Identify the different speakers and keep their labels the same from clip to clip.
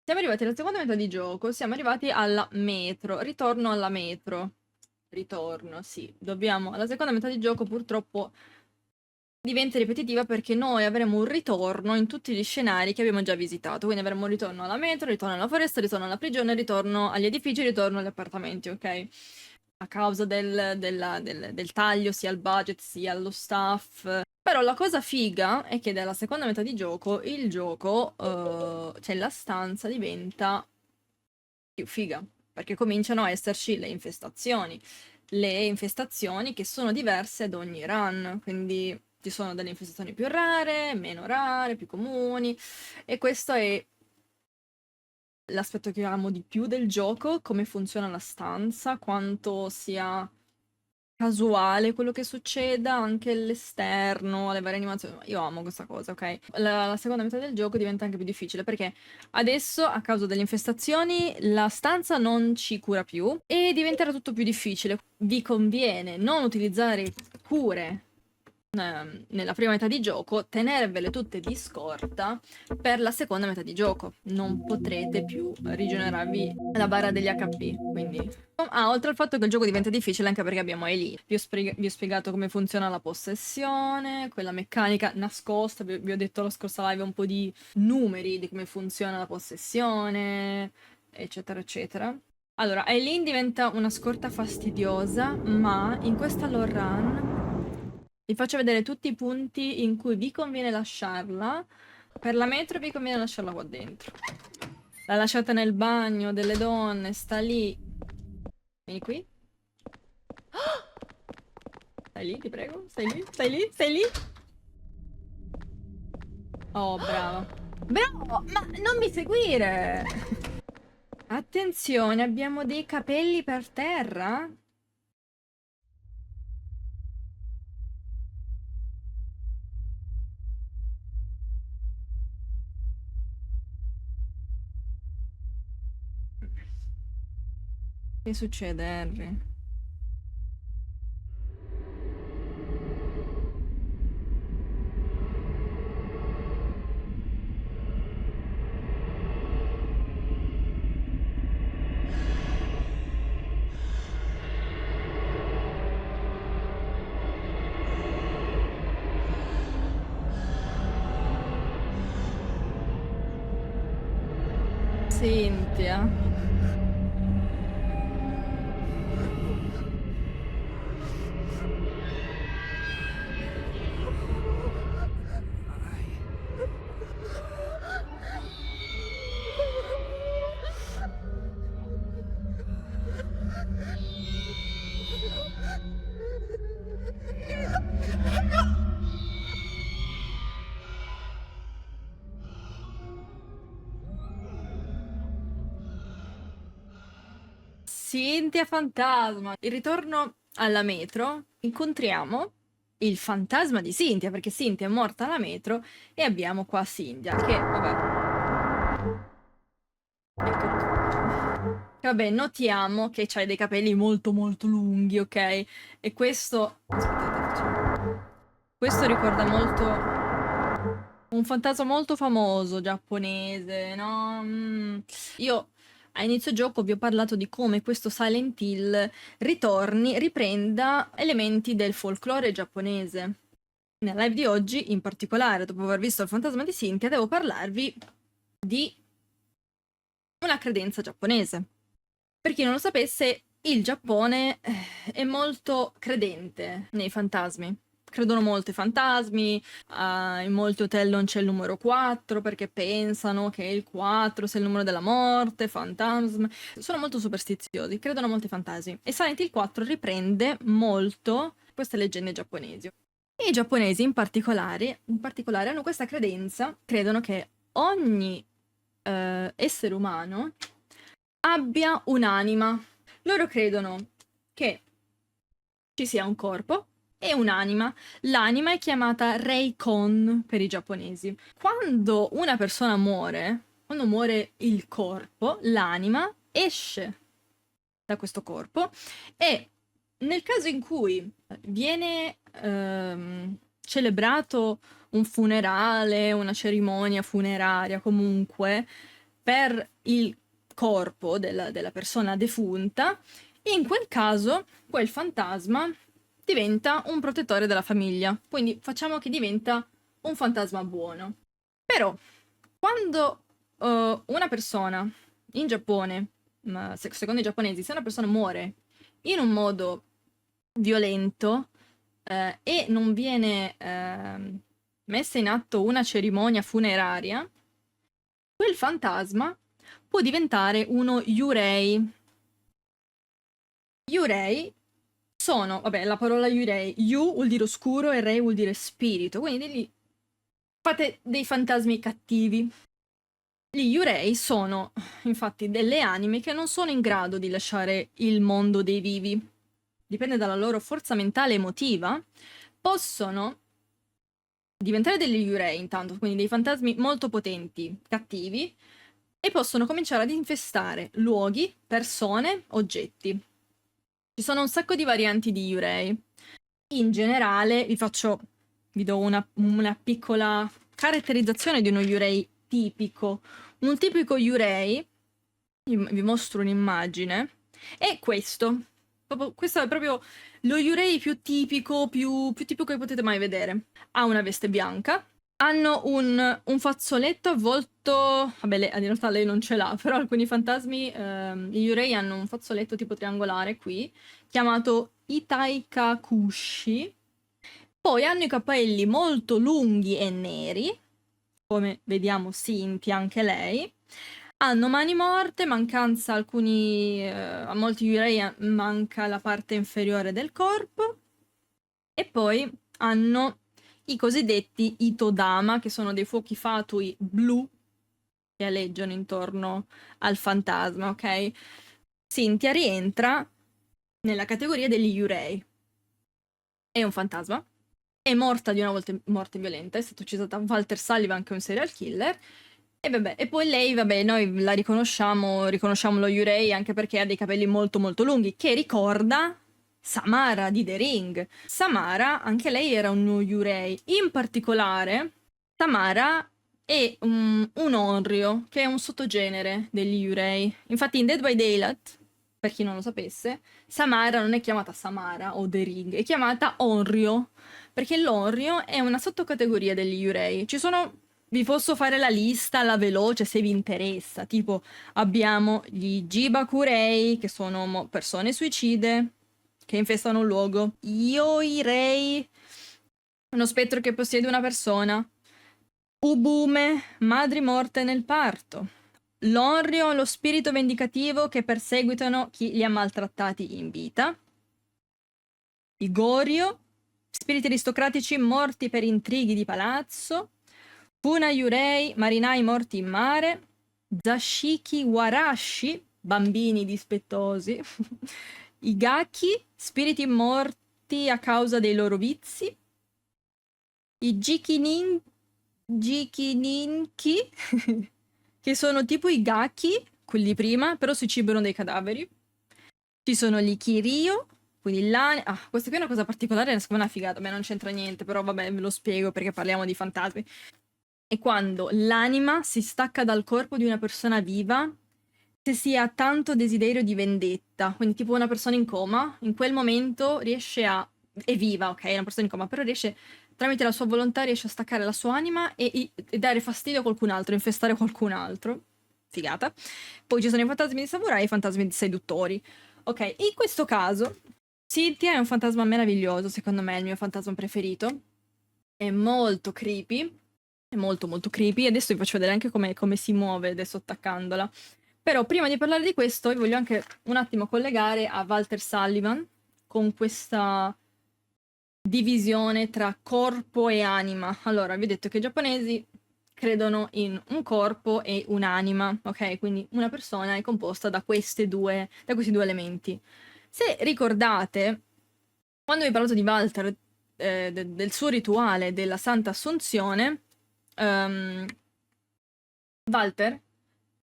Speaker 1: Siamo arrivati alla seconda metà di gioco, siamo arrivati alla metro, ritorno alla metro. Ritorno, sì. Dobbiamo, alla seconda metà di gioco purtroppo diventa ripetitiva perché noi avremo un ritorno in tutti gli scenari che abbiamo già visitato. Quindi avremo un ritorno alla metro, ritorno alla foresta, ritorno alla prigione, ritorno agli edifici, ritorno agli appartamenti, ok? A causa del taglio sia al budget sia allo staff. Però la cosa figa è che dalla seconda metà di gioco il gioco, cioè la stanza diventa più figa, perché cominciano a esserci le infestazioni che sono diverse ad ogni run, quindi ci sono delle infestazioni più rare, più comuni, e questo è l'aspetto che amo di più del gioco, come funziona la stanza, quanto sia casuale quello che succeda, anche l'esterno, le varie animazioni. Io amo questa cosa, ok? La seconda metà del gioco diventa anche più difficile perché adesso, a causa delle infestazioni, la stanza non ci cura più e diventerà tutto più difficile. Vi conviene non utilizzare cure nella prima metà di gioco, tenervele tutte di scorta per la seconda metà di gioco. Non potrete più rigenerarvi la barra degli HP, quindi... oltre al fatto che il gioco diventa difficile anche perché abbiamo Ellie. Vi ho spiegato come funziona la possessione, quella meccanica nascosta, vi ho detto la scorsa live un po' di numeri di come funziona la possessione, eccetera, eccetera. Allora, Eileen diventa una scorta fastidiosa, ma in questa lore run vi faccio vedere tutti i punti in cui vi conviene lasciarla. Per la metro vi conviene lasciarla qua dentro. La lasciate nel bagno delle donne, sta lì. Vieni qui. Stai lì, ti prego. Stai lì, stai lì, stai lì. Oh, brava. Bravo, ma non mi seguire! Attenzione, abbiamo dei capelli per terra? Che succede, Henry? Cynthia. Cynthia fantasma. Il ritorno alla metro, incontriamo il fantasma di Cynthia, perché Cynthia è morta alla metro e abbiamo qua Cynthia, che vabbè. Ecco. Vabbè, notiamo che c'hai dei capelli molto molto lunghi, ok? E questo... Aspettate, questo ricorda molto un fantasma molto famoso giapponese, no? Io a inizio gioco vi ho parlato di come questo Silent Hill riprenda elementi del folklore giapponese. Nella live di oggi, in particolare, dopo aver visto il fantasma di Cynthia, devo parlarvi di una credenza giapponese. Per chi non lo sapesse, il Giappone è molto credente nei fantasmi. Credono molto ai fantasmi, in molti hotel non c'è il numero 4 perché pensano che il 4 sia il numero della morte, fantasma. Sono molto superstiziosi, credono molto ai fantasmi. E Silent Hill 4 riprende molto queste leggende giapponesi. E i giapponesi in particolare hanno questa credenza, credono che ogni essere umano abbia un'anima. Loro credono che ci sia un corpo e un'anima. L'anima è chiamata Reikon per i giapponesi. Quando una persona muore, quando muore il corpo, l'anima esce da questo corpo e nel caso in cui viene celebrato un funerale, una cerimonia funeraria comunque, per il corpo della persona defunta, in quel caso quel fantasma diventa un protettore della famiglia. Quindi facciamo che diventa un fantasma buono. Però, quando una persona in Giappone, secondo i giapponesi, se una persona muore in un modo violento e non viene messa in atto una cerimonia funeraria, quel fantasma può diventare uno Yurei. Yurei sono, vabbè, la parola Yurei, Yu vuol dire oscuro e Rei vuol dire spirito, quindi lì fate dei fantasmi cattivi. Gli Yurei sono infatti delle anime che non sono in grado di lasciare il mondo dei vivi. Dipende dalla loro forza mentale e emotiva. Possono diventare degli Yurei intanto, quindi dei fantasmi molto potenti, cattivi, e possono cominciare ad infestare luoghi, persone, oggetti. Ci sono un sacco di varianti di Yurei. In generale vi do una piccola caratterizzazione di uno Yurei tipico. Un tipico Yurei, vi mostro un'immagine, è questo. Questo è proprio lo Yurei più tipico, più tipico che potete mai vedere. Ha una veste bianca, hanno un fazzoletto avvolto... Vabbè, in realtà lei non ce l'ha, però alcuni fantasmi, gli Yurei hanno un fazzoletto tipo triangolare qui, chiamato Itaikakushi. Poi hanno i capelli molto lunghi e neri, come vediamo Cynthia anche lei. Hanno mani morte, mancanza a molti Yurei manca la parte inferiore del corpo. E poi hanno i cosiddetti Itodama, che sono dei fuochi fatui blu che aleggiano intorno al fantasma, ok? Cynthia rientra nella categoria degli Yurei. È un fantasma. È morta di una morte violenta, è stata uccisa da Walter Sullivan, che è un serial killer. E vabbè, e poi lei, vabbè, noi la riconosciamo lo Yurei anche perché ha dei capelli molto molto lunghi, che ricorda Samara di The Ring. Samara, anche lei era un Yurei. In particolare, Samara è un Onryo, che è un sottogenere degli Yurei. Infatti in Dead by Daylight, per chi non lo sapesse, Samara non è chiamata Samara o The Ring, è chiamata Onryo, perché l'Onryo è una sottocategoria degli Yurei. Vi posso fare la lista alla veloce se vi interessa. Tipo, abbiamo gli Jibakurei, che sono persone suicide che infestano un luogo. Yoirei, uno spettro che possiede una persona. Ubume, madri morte nel parto. L'Onryo, lo spirito vendicativo che perseguitano chi li ha maltrattati in vita. I Goryo, spiriti aristocratici morti per intrighi di palazzo. Funa Yurei, marinai morti in mare. Zashiki Warashi, bambini dispettosi. I Gaki, spiriti morti a causa dei loro vizi. I Jikininki, che sono tipo i Gaki, quelli prima, però si cibano dei cadaveri. Ci sono gli Kirio, quindi l'anima... Ah, questa qui è una cosa particolare, secondo me è una figata, a me non c'entra niente, però vabbè, ve lo spiego perché parliamo di fantasmi. È quando l'anima si stacca dal corpo di una persona viva se si ha tanto desiderio di vendetta. Quindi tipo una persona in coma, in quel momento riesce a... è viva, ok, è una persona in coma, però riesce, tramite la sua volontà, riesce a staccare la sua anima e dare fastidio a qualcun altro, infestare qualcun altro. Figata. Poi ci sono i fantasmi di samurai e i fantasmi di seduttori. Ok, in questo caso Cynthia è un fantasma meraviglioso, secondo me è il mio fantasma preferito. È molto creepy, è molto molto creepy. Adesso vi faccio vedere anche come si muove adesso attaccandola. Però prima di parlare di questo vi voglio anche un attimo collegare a Walter Sullivan con questa divisione tra corpo e anima. Allora, vi ho detto che i giapponesi credono in un corpo e un'anima, ok? Quindi una persona è composta da questi due elementi. Se ricordate, quando vi ho parlato di Walter, del suo rituale della Santa Assunzione, Walter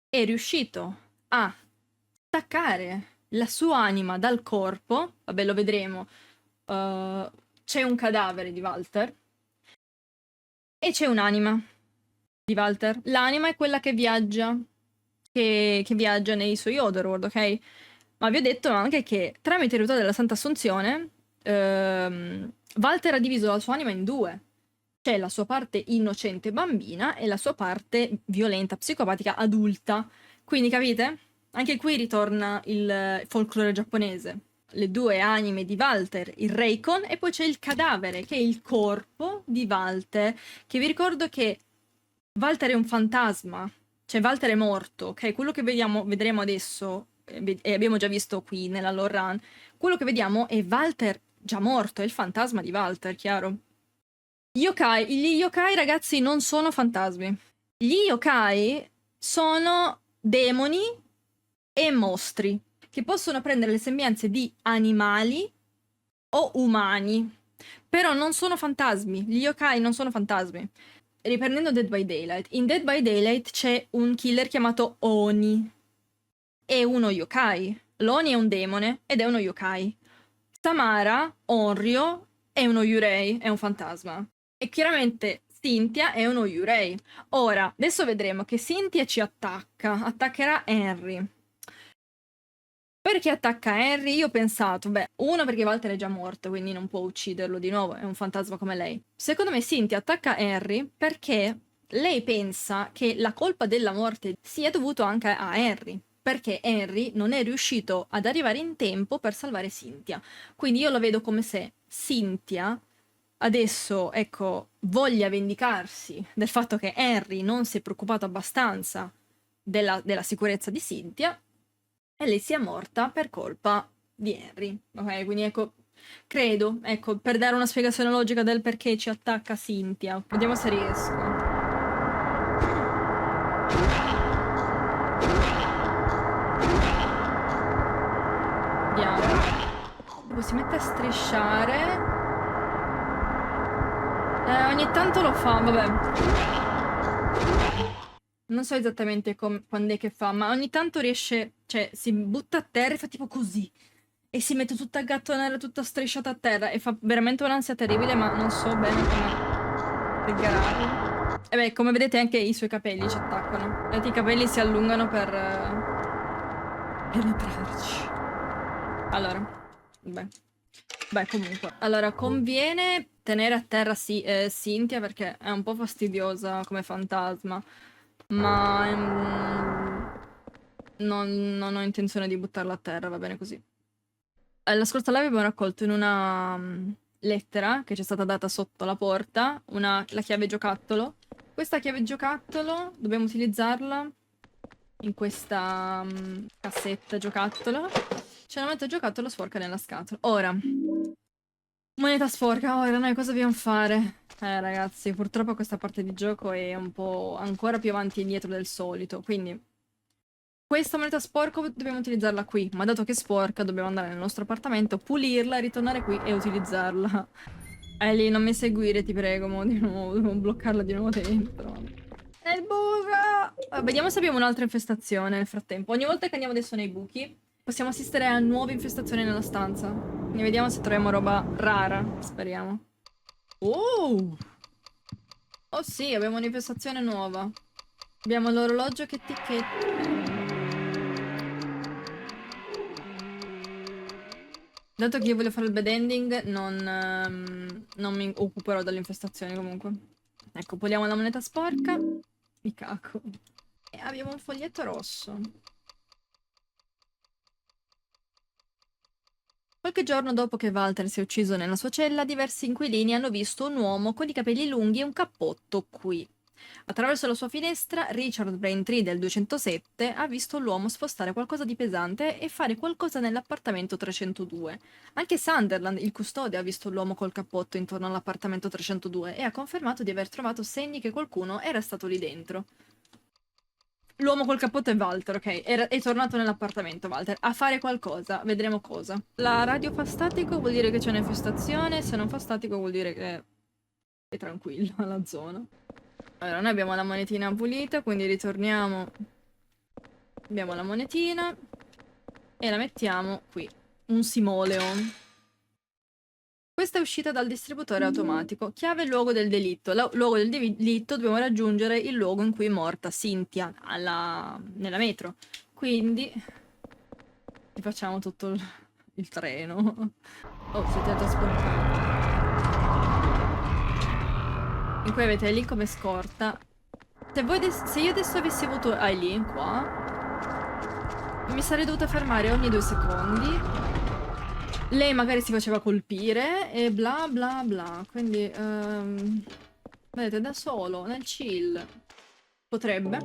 Speaker 1: è riuscito a staccare la sua anima dal corpo. Vabbè, lo vedremo. C'è un cadavere di Walter e c'è un'anima di Walter. L'anima è quella che viaggia che viaggia nei suoi Otherworld, ok? Ma vi ho detto anche che tramite il rituale della Santa Assunzione, Walter ha diviso la sua anima in due. C'è la sua parte innocente bambina e la sua parte violenta, psicopatica, adulta. Quindi, capite? Anche qui ritorna il folklore giapponese. Le due anime di Walter, il Reikon, e poi c'è il cadavere, che è il corpo di Walter, che vi ricordo che Walter è un fantasma, cioè Walter è morto, ok? Quello che vedremo adesso, e abbiamo già visto qui nella lore run, quello che vediamo è Walter già morto, è il fantasma di Walter, chiaro? Gli yokai, ragazzi, non sono fantasmi. Gli yokai sono demoni e mostri che possono prendere le sembianze di animali o umani, però non sono fantasmi. Gli yokai non sono fantasmi. Riprendendo Dead by Daylight, in Dead by Daylight c'è un killer chiamato Oni. È uno yokai. L'Oni è un demone ed è uno yokai. Samara, Onryo, è uno yurei, è un fantasma. E chiaramente Cynthia è uno yurei. Ora, adesso vedremo che Cynthia ci attaccherà Henry. Perché attacca Henry? Io ho pensato, beh, uno perché Walter è già morto, quindi non può ucciderlo di nuovo, è un fantasma come lei. Secondo me Cynthia attacca Henry perché lei pensa che la colpa della morte sia dovuta anche a Henry, perché Henry non è riuscito ad arrivare in tempo per salvare Cynthia. Quindi io lo vedo come se Cynthia adesso, ecco, voglia vendicarsi del fatto che Henry non si è preoccupato abbastanza della sicurezza di Cynthia e lei sia morta per colpa di Henry. Ok, quindi ecco, credo, ecco, per dare una spiegazione logica del perché ci attacca Cynthia. Vediamo se riesco. Vediamo. Poi si mette a strisciare. Ogni tanto lo fa, vabbè. Non so esattamente quando è che fa, ma ogni tanto riesce, cioè si butta a terra e fa tipo così. E si mette tutta a gattonare, tutta strisciata a terra e fa veramente un'ansia terribile, ma non so bene come triggerarlo. E beh, come vedete anche i suoi capelli ci attaccano. Vedete, i capelli si allungano per penetrarci. Allora, beh. Beh, comunque. Allora, conviene tenere a terra Cynthia perché è un po' fastidiosa come fantasma. Ma non ho intenzione di buttarla a terra, va bene così. La scorsa live abbiamo raccolto in una lettera che ci è stata data sotto la porta la chiave giocattolo. Questa chiave giocattolo dobbiamo utilizzarla in questa cassetta giocattolo. C'è una moneta giocattolo sporca nella scatola. Ora, moneta sporca, ora noi cosa dobbiamo fare? Ragazzi, purtroppo questa parte di gioco è un po' ancora più avanti e indietro del solito, quindi questa moneta sporca dobbiamo utilizzarla qui, ma dato che è sporca dobbiamo andare nel nostro appartamento, pulirla, ritornare qui e utilizzarla. Ellie, non mi seguire, ti prego, di nuovo, devo bloccarla di nuovo dentro. Nel buco! Vediamo se abbiamo un'altra infestazione nel frattempo. Ogni volta che andiamo adesso nei buchi, possiamo assistere a nuove infestazioni nella stanza. Quindi vediamo se troviamo roba rara, speriamo. Oh! Oh sì, abbiamo un'infestazione nuova. Abbiamo l'orologio che ticchetta. Dato che io voglio fare il bad ending, non mi occuperò dell'infestazione comunque. Ecco, puliamo la moneta sporca. Mi caco. E abbiamo un foglietto rosso. Qualche giorno dopo che Walter si è ucciso nella sua cella, diversi inquilini hanno visto un uomo con i capelli lunghi e un cappotto qui. Attraverso la sua finestra, Richard Braintree del 207 ha visto l'uomo spostare qualcosa di pesante e fare qualcosa nell'appartamento 302. Anche Sunderland, il custode, ha visto l'uomo col cappotto intorno all'appartamento 302 e ha confermato di aver trovato segni che qualcuno era stato lì dentro. L'uomo col cappotto è Walter, ok? È tornato nell'appartamento, Walter, a fare qualcosa. Vedremo cosa. La radio fa statico vuol dire che c'è un'infestazione, se non fa statico vuol dire che è tranquilla la zona. Allora, noi abbiamo la monetina pulita, quindi ritorniamo. Abbiamo la monetina e la mettiamo qui. Un simoleon. Questa è uscita dal distributore automatico. Chiave luogo del delitto. Luogo del delitto dobbiamo raggiungere il luogo in cui è morta Cynthia nella metro. Quindi ci facciamo tutto il treno. Oh, siete trasportati. In cui avete Eileen come scorta. Se io adesso avessi avuto Eileen qua, mi sarei dovuta fermare ogni 2 secondi. Lei magari si faceva colpire e bla bla bla. Quindi, vedete, da solo, nel chill. Potrebbe.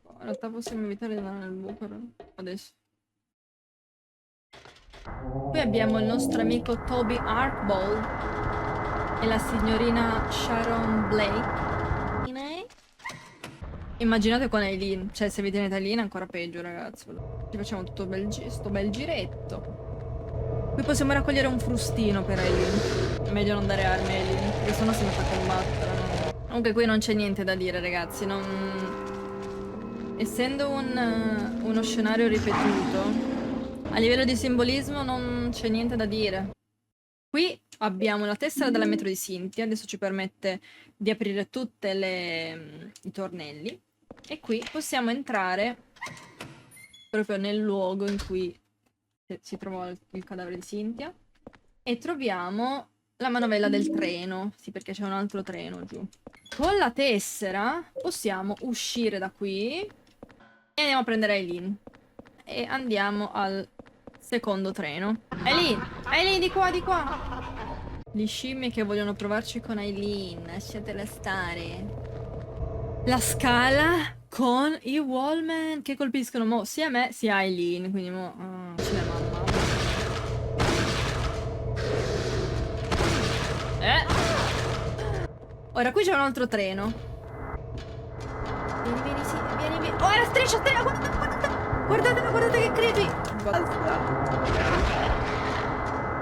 Speaker 1: In realtà possiamo evitare di andare nel buco adesso. Qui abbiamo il nostro amico Toby Archbold e la signorina Sharon Blake. Immaginate con Eileen, cioè se vi tenete Eileen è ancora peggio, ragazzi. Ci facciamo tutto sto bel giretto. Qui possiamo raccogliere un frustino per Eileen. È meglio non dare armi a Eileen, perché sennò si mette a combattere. No? Comunque qui non c'è niente da dire, ragazzi. Essendo uno scenario ripetuto, a livello di simbolismo non c'è niente da dire. Qui abbiamo la tessera della metro di Cynthia, adesso ci permette di aprire tutti i tornelli. E qui possiamo entrare proprio nel luogo in cui si trova il cadavere di Cynthia. E troviamo la manovella del treno. Sì, perché c'è un altro treno giù. Con la tessera possiamo uscire da qui e andiamo a prendere Eileen. E andiamo al secondo treno. Eileen! Eileen, di qua, di qua! Gli scimmie che vogliono provarci con Eileen. Lasciatela stare. La scala con i Wallman che colpiscono sia me sia Eileen. Quindi ce l'è mamma. Ora qui c'è un altro treno. Vieni, vieni, sì, vieni, vieni. Oh, la striscia, guardate che creepy.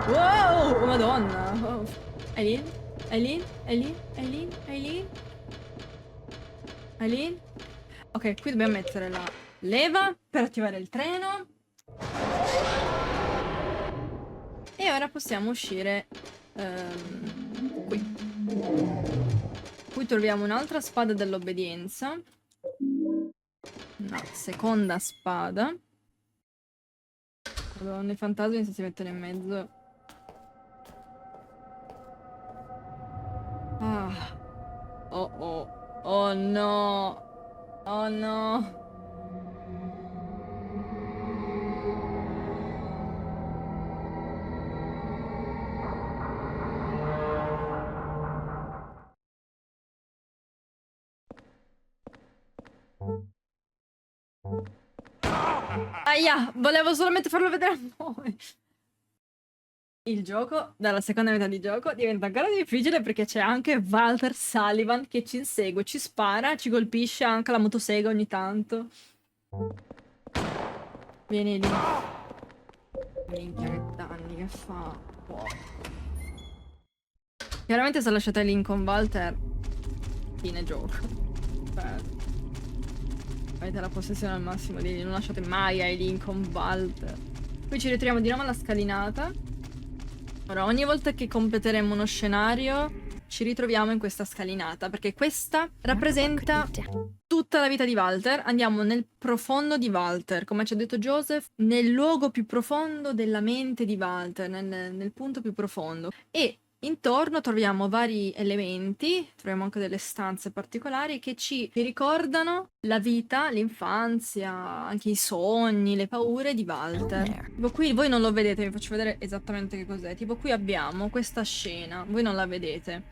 Speaker 1: Wow, oh, madonna. Oh. Eileen, Eileen, Eileen, Eileen, Eileen. Eileen. Ok, qui dobbiamo mettere la leva per attivare il treno. E ora possiamo uscire qui. Qui troviamo un'altra spada dell'obbedienza. Una seconda spada. Madonna, i fantasmi si mettono in mezzo. Ah. Oh oh. Oh no. Oh no. Aia, volevo solamente farlo vedere a voi. Il gioco, dalla seconda metà di gioco, diventa ancora difficile perché c'è anche Walter Sullivan che ci insegue, ci spara, ci colpisce anche la motosega ogni tanto. Vieni lì. Minchia che danni che fa. Wow. Chiaramente se lasciate lì con Walter, fine gioco. Beh. Avete la possessione al massimo di non lasciate mai Eileen con Walter. Poi ci ritroviamo di nuovo alla scalinata. Ora, ogni volta che completeremo uno scenario, ci ritroviamo in questa scalinata, perché questa rappresenta tutta la vita di Walter. Andiamo nel profondo di Walter, come ci ha detto Joseph, nel luogo più profondo della mente di Walter, nel punto più profondo. E intorno troviamo vari elementi, troviamo anche delle stanze particolari che ci ricordano la vita, l'infanzia, anche i sogni, le paure di Walter. Tipo qui voi non lo vedete, vi faccio vedere esattamente che cos'è. Tipo qui abbiamo questa scena, voi non la vedete.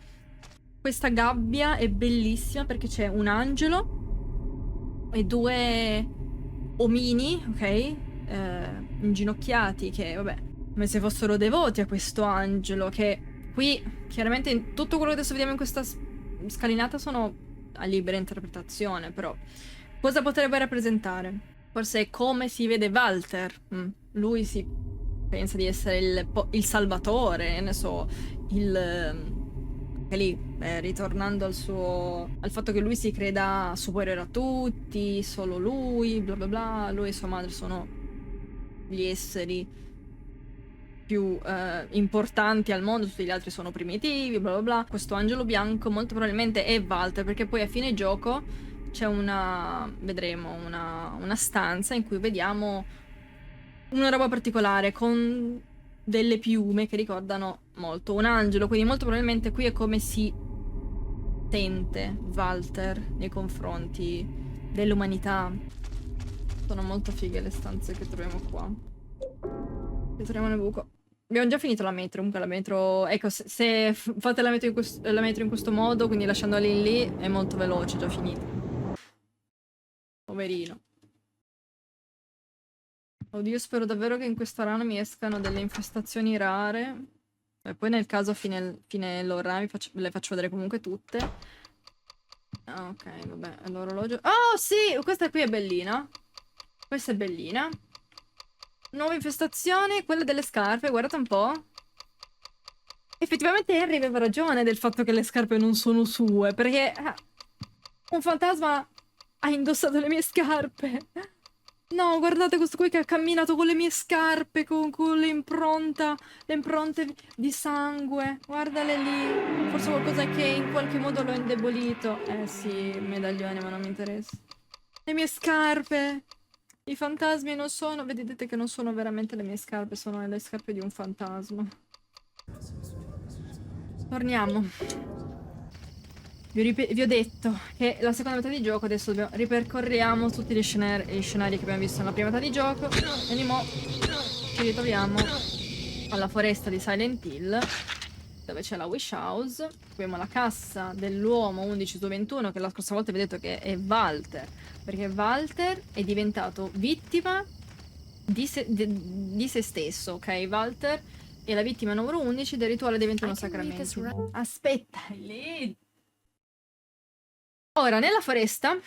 Speaker 1: Questa gabbia è bellissima perché c'è un angelo e 2 omini, ok? Inginocchiati che, vabbè, come se fossero devoti a questo angelo che... Qui, chiaramente, tutto quello che adesso vediamo in questa scalinata sono a libera interpretazione, però cosa potrebbe rappresentare? Forse è come si vede Walter. Lui si pensa di essere il salvatore, ne so, anche lì, ritornando al fatto che lui si creda superiore a tutti, solo lui, bla bla bla, lui e sua madre sono gli esseri più importanti al mondo, tutti gli altri sono primitivi, bla bla bla. Questo angelo bianco molto probabilmente è Walter, perché poi a fine gioco c'è vedremo una stanza in cui vediamo una roba particolare con delle piume che ricordano molto un angelo, quindi molto probabilmente qui è come si sente Walter nei confronti dell'umanità. Sono molto fighe le stanze che troviamo qua. Che troviamo nel buco. Abbiamo già finito la metro, comunque la metro... Ecco, se fate la metro in questo modo, quindi lasciandola lì, è molto veloce, già finita. Poverino. Oddio, spero davvero che in questa rana mi escano delle infestazioni rare. E poi nel caso a fine l'ora le faccio vedere comunque tutte. Ah, ok, vabbè, l'orologio... Oh, sì! Questa qui è bellina. Questa è bellina. Nuova infestazione, quella delle scarpe, guardate un po'. Effettivamente Henry aveva ragione del fatto che le scarpe non sono sue, perché un fantasma ha indossato le mie scarpe. No, guardate questo qui che ha camminato con le mie scarpe, con le impronte di sangue. Guardale lì. Forse qualcosa che in qualche modo l'ho indebolito. Eh sì, medaglione, ma non mi interessa. Le mie scarpe. I fantasmi non sono... Vedete che non sono veramente le mie scarpe, sono le scarpe di un fantasma. Torniamo. Vi ho detto che la seconda metà di gioco adesso ripercorriamo tutti gli scenari che abbiamo visto nella prima metà di gioco e di mo' ci ritroviamo alla foresta di Silent Hill dove c'è la Wish House. Abbiamo la cassa dell'uomo 11 su 21 che la scorsa volta vi ho detto che è Walter, perché Walter è diventato vittima di se stesso, ok? Walter è la vittima numero 11 del rituale dei 21 sacramenti. Aspetta, lì. Ora, nella foresta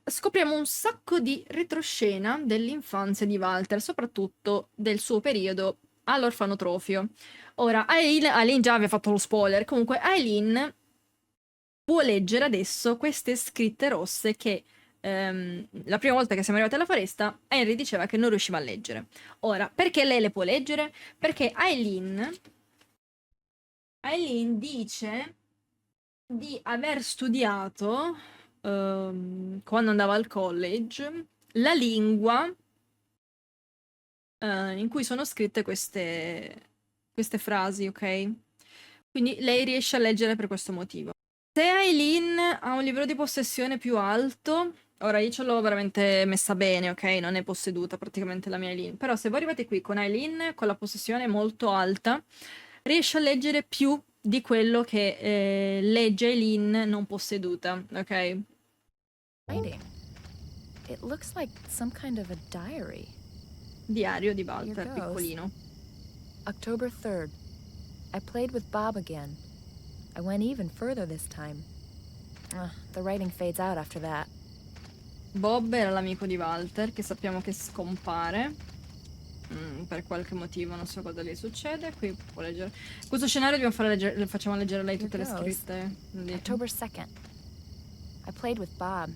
Speaker 1: scopriamo un sacco di retroscena dell'infanzia di Walter, soprattutto del suo periodo all'orfanotrofio. Ora, Aileen già aveva fatto lo spoiler, comunque Aileen può leggere adesso queste scritte rosse che la prima volta che siamo arrivati alla foresta Henry diceva che non riusciva a leggere. Ora, perché lei le può leggere? Perché Aileen dice di aver studiato quando andava al college la lingua in cui sono scritte queste frasi, ok? Quindi lei riesce a leggere per questo motivo. Se Aileen ha un livello di possessione più alto, ora io ce l'ho veramente messa bene, ok? Non è posseduta praticamente la mia Aileen, però se voi arrivate qui con Aileen con la possessione molto alta, riesce a leggere più di quello che legge Aileen non posseduta, ok?
Speaker 2: It looks like some kind of a diary.
Speaker 1: Diario di Walter, piccolino.
Speaker 2: October 3rd. I played with Bob again. I went even further this time. The writing fades out after that.
Speaker 1: Bob era l'amico di Walter, che sappiamo che scompare. Per qualche motivo, non so cosa gli succede. Qui può leggere. Questo scenario facciamo leggere a lei tutte le scritte.
Speaker 2: October 2nd. I played with Bob.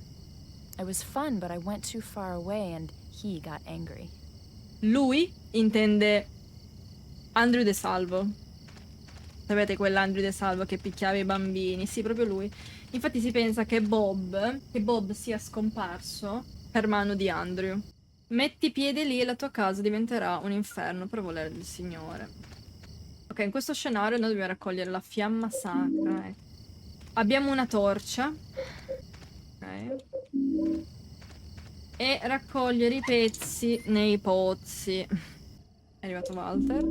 Speaker 2: It was fun, but I went too far away and he got angry.
Speaker 1: Lui intende Andrew De Salvo. Sapete quell'Andrew De Salvo che picchiava i bambini? Sì, proprio lui. Infatti si pensa che Bob sia scomparso per mano di Andrew. Metti piede lì e la tua casa diventerà un inferno per volere del Signore. Ok, in questo scenario noi dobbiamo raccogliere la fiamma sacra. Abbiamo una torcia. Ok. E raccogliere i pezzi nei pozzi. È arrivato Walter.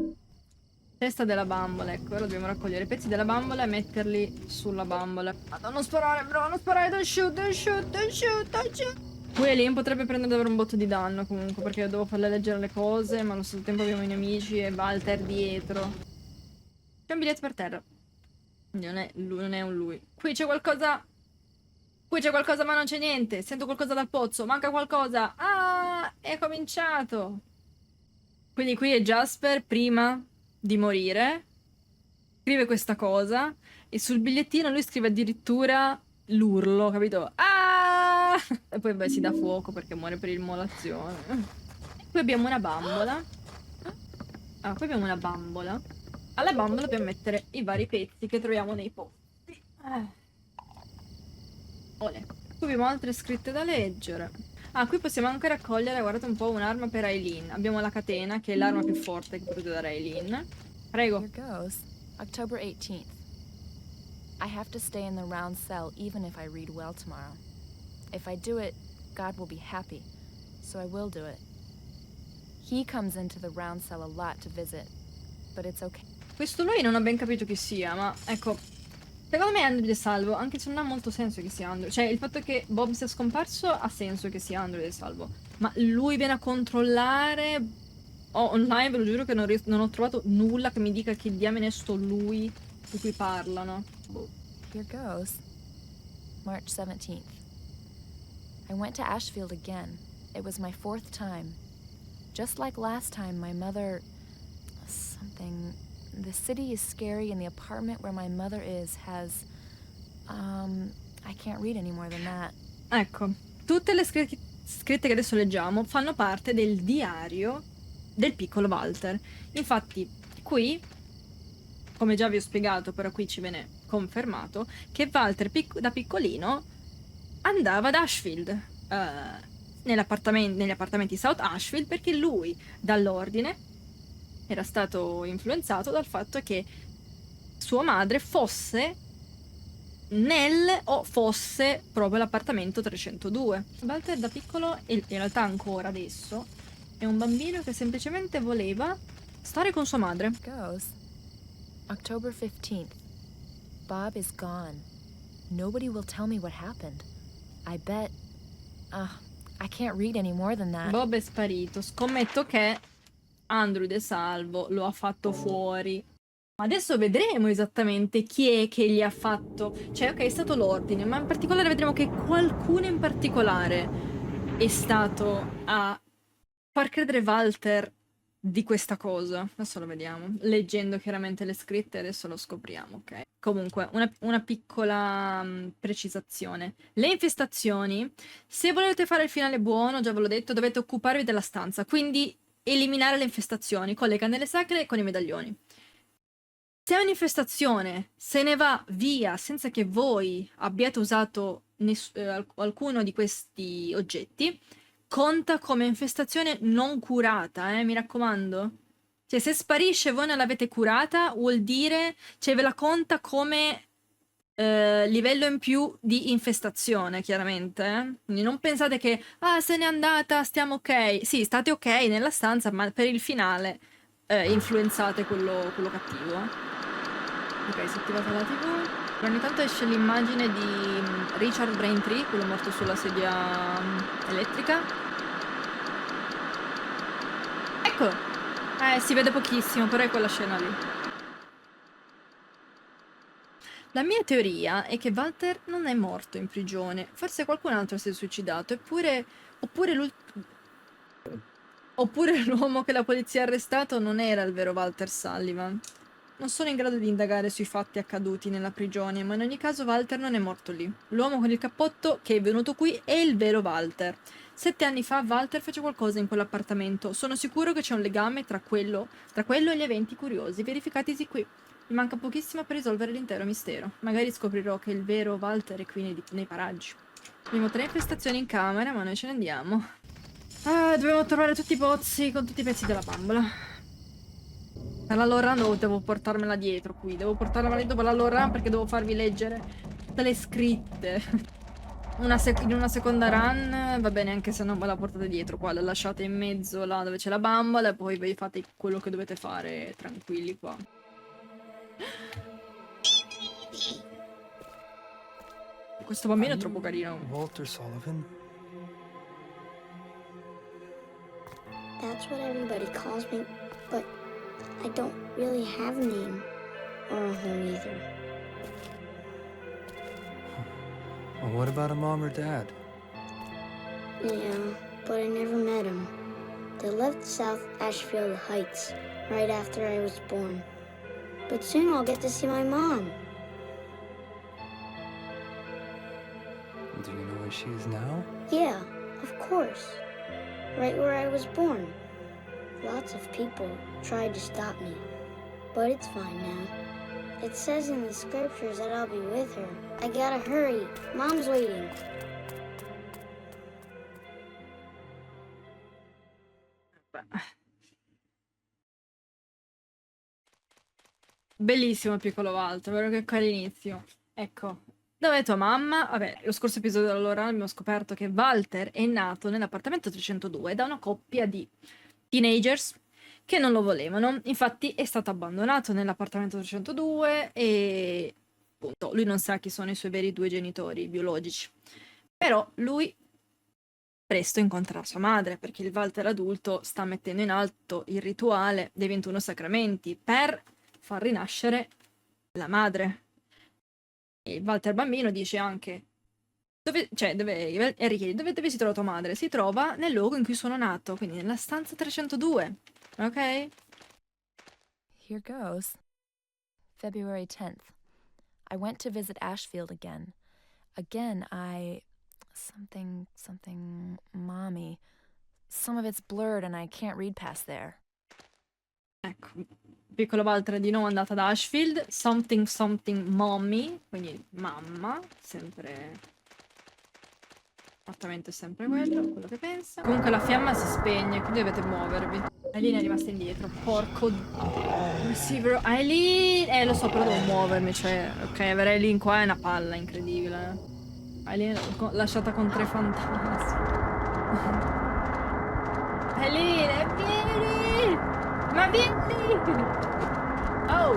Speaker 1: Testa della bambola, ecco, ora dobbiamo raccogliere i pezzi della bambola e metterli sulla bambola. Madonna, non sparare, bro, non sparare, don't shoot, don't shoot, don't shoot, don't shoot. Aileen potrebbe prendere davvero un botto di danno comunque, perché devo farle leggere le cose, ma allo stesso tempo abbiamo i nemici e Walter dietro. C'è un biglietto per terra. Non è un lui. Qui c'è qualcosa... Qui c'è qualcosa ma non c'è niente. Sento qualcosa dal pozzo, manca qualcosa. Ah, è cominciato. Quindi qui è Jasper prima di morire. Scrive questa cosa e sul bigliettino lui scrive addirittura l'urlo, capito? Ah! E poi beh, si dà fuoco perché muore per immolazione. Qui abbiamo una bambola. Ah, qui abbiamo una bambola. Alla bambola dobbiamo mettere i vari pezzi che troviamo nei posti. Olè. Qui abbiamo altre scritte da leggere. Ah, qui possiamo anche raccogliere, guardate un po', un'arma per Aileen. Abbiamo la catena, che è l'arma più forte che potete dare a Aileen. Prego.
Speaker 2: Here goes. October 18th. I have to stay in the round cell even if I read well tomorrow. If I do it, God will be happy. So I will do it. He comes into the round cell a lot to visit, but it's okay.
Speaker 1: Questo lui non ho ben capito chi sia, ma ecco, secondo me è Andrew De Salvo, anche se non ha molto senso che sia Andrew. Cioè, il fatto che Bob sia scomparso ha senso che sia Andrew De Salvo, ma lui viene a controllare... Oh, online ve lo giuro che non ho trovato nulla che mi dica che diamine è sto lui di cui parlano. Boh.
Speaker 2: Here goes. March 17th. I went to Ashfield again. It was my 4th time. Just like last time, my mother... something... The city is scary and the apartment where my mother is has... I can't read any more than that.
Speaker 1: Ecco, tutte le scritte che adesso leggiamo fanno parte del diario del piccolo Walter. Infatti, qui, come già vi ho spiegato, però qui ci viene confermato, che Walter da piccolino andava ad Ashfield, negli appartamenti South Ashfield, perché lui, dall'ordine, era stato influenzato dal fatto che sua madre fosse fosse proprio l'appartamento 302. Walter da piccolo, e in realtà ancora adesso, è un bambino che semplicemente voleva stare con sua madre.
Speaker 2: Goes. October 15th. Bob is gone. Nobody will tell me what happened. I bet... I can't read any more than that.
Speaker 1: Bob è sparito. Scommetto che Andrew De Salvo lo ha fatto fuori. Ma adesso vedremo esattamente chi è che gli ha fatto... Cioè, ok, è stato l'ordine, ma in particolare vedremo che qualcuno in particolare è stato a far credere Walter di questa cosa. Adesso lo vediamo. Leggendo chiaramente le scritte, adesso lo scopriamo, ok? Comunque, una piccola precisazione. Le infestazioni, se volete fare il finale buono, già ve l'ho detto, dovete occuparvi della stanza. Quindi eliminare le infestazioni con le candele sacre e con i medaglioni. Se un'infestazione se ne va via senza che voi abbiate usato alcuno di questi oggetti, conta come infestazione non curata, mi raccomando. Cioè, se sparisce e voi non l'avete curata, vuol dire, cioè, ve la conta come livello in più di infestazione, chiaramente. Quindi non pensate che, se n'è andata, stiamo ok. Sì, state ok nella stanza, ma per il finale influenzate quello cattivo. Ok, si è attivata la TV. Ogni tanto esce l'immagine di Richard Braintree, quello morto sulla sedia elettrica. Ecco! Si vede pochissimo, però è quella scena lì. La mia teoria è che Walter non è morto in prigione. Forse qualcun altro si è suicidato, oppure l'uomo che la polizia ha arrestato non era il vero Walter Sullivan. Non sono in grado di indagare sui fatti accaduti nella prigione, ma in ogni caso Walter non è morto lì. L'uomo con il cappotto che è venuto qui è il vero Walter. 7 anni fa Walter fece qualcosa in quell'appartamento. Sono sicuro che c'è un legame tra quello e gli eventi curiosi verificatisi qui. Mi manca pochissimo per risolvere l'intero mistero. Magari scoprirò che il vero Walter è qui nei paraggi. Abbiamo 3 infestazioni in camera, ma noi ce ne andiamo. Dobbiamo trovare tutti i pozzi con tutti i pezzi della bambola. La Loran devo portarmela dietro qui. Devo portarmela dopo la Loran perché devo farvi leggere tutte le scritte. In una seconda run va bene anche se non ve la portate dietro qua. La lasciate in mezzo là dove c'è la bambola e poi vi fate quello che dovete fare tranquilli qua. Questo bambino è troppo carino.
Speaker 3: Walter Sullivan?
Speaker 4: That's what everybody calls me, but I don't really have a name or a home either.
Speaker 3: Well, what about a mom or dad?
Speaker 4: Yeah, but I never met them. They left South Ashfield Heights right after I was born. But soon I'll get to see my mom.
Speaker 3: Do you know where she is now?
Speaker 4: Yeah, of course. Right where I was born. Lots of people tried to stop me, but it's fine now. It says in the scriptures that I'll be with her. I gotta hurry. Mom's waiting.
Speaker 1: Bellissimo il piccolo Walter, vero che carinissimo. Ecco, dov'è tua mamma? Vabbè, lo scorso episodio allora abbiamo scoperto che Walter è nato nell'appartamento 302 da una coppia di teenagers che non lo volevano. Infatti è stato abbandonato nell'appartamento 302 e appunto lui non sa chi sono i suoi veri due genitori biologici. Però lui presto incontrerà sua madre, perché il Walter adulto sta mettendo in atto il rituale dei 21 sacramenti per far rinascere la madre. E il Walter bambino dice anche Harry chiede dove si trova tua madre? Si trova nel luogo in cui sono nato, quindi nella stanza 302, ok?
Speaker 2: Here goes. February 10th. I went to visit Ashfield again. Again, something mommy. Some of it's blurred and I can't read past there.
Speaker 1: Ecco, piccolo Walter è di nuovo andata ad Ashfield, something mommy, quindi mamma, sempre... L'appartamento è sempre quello che pensa. Comunque la fiamma si spegne, quindi dovete muovervi. Aileen è rimasta indietro, porco... Receiver... Aileen! Lo so, però devo muovermi, cioè... Ok, avere Aileen qua è una palla incredibile. Aileen lasciata con 3 fantasmi. Aileen, vieni! Ma vieni! Oh!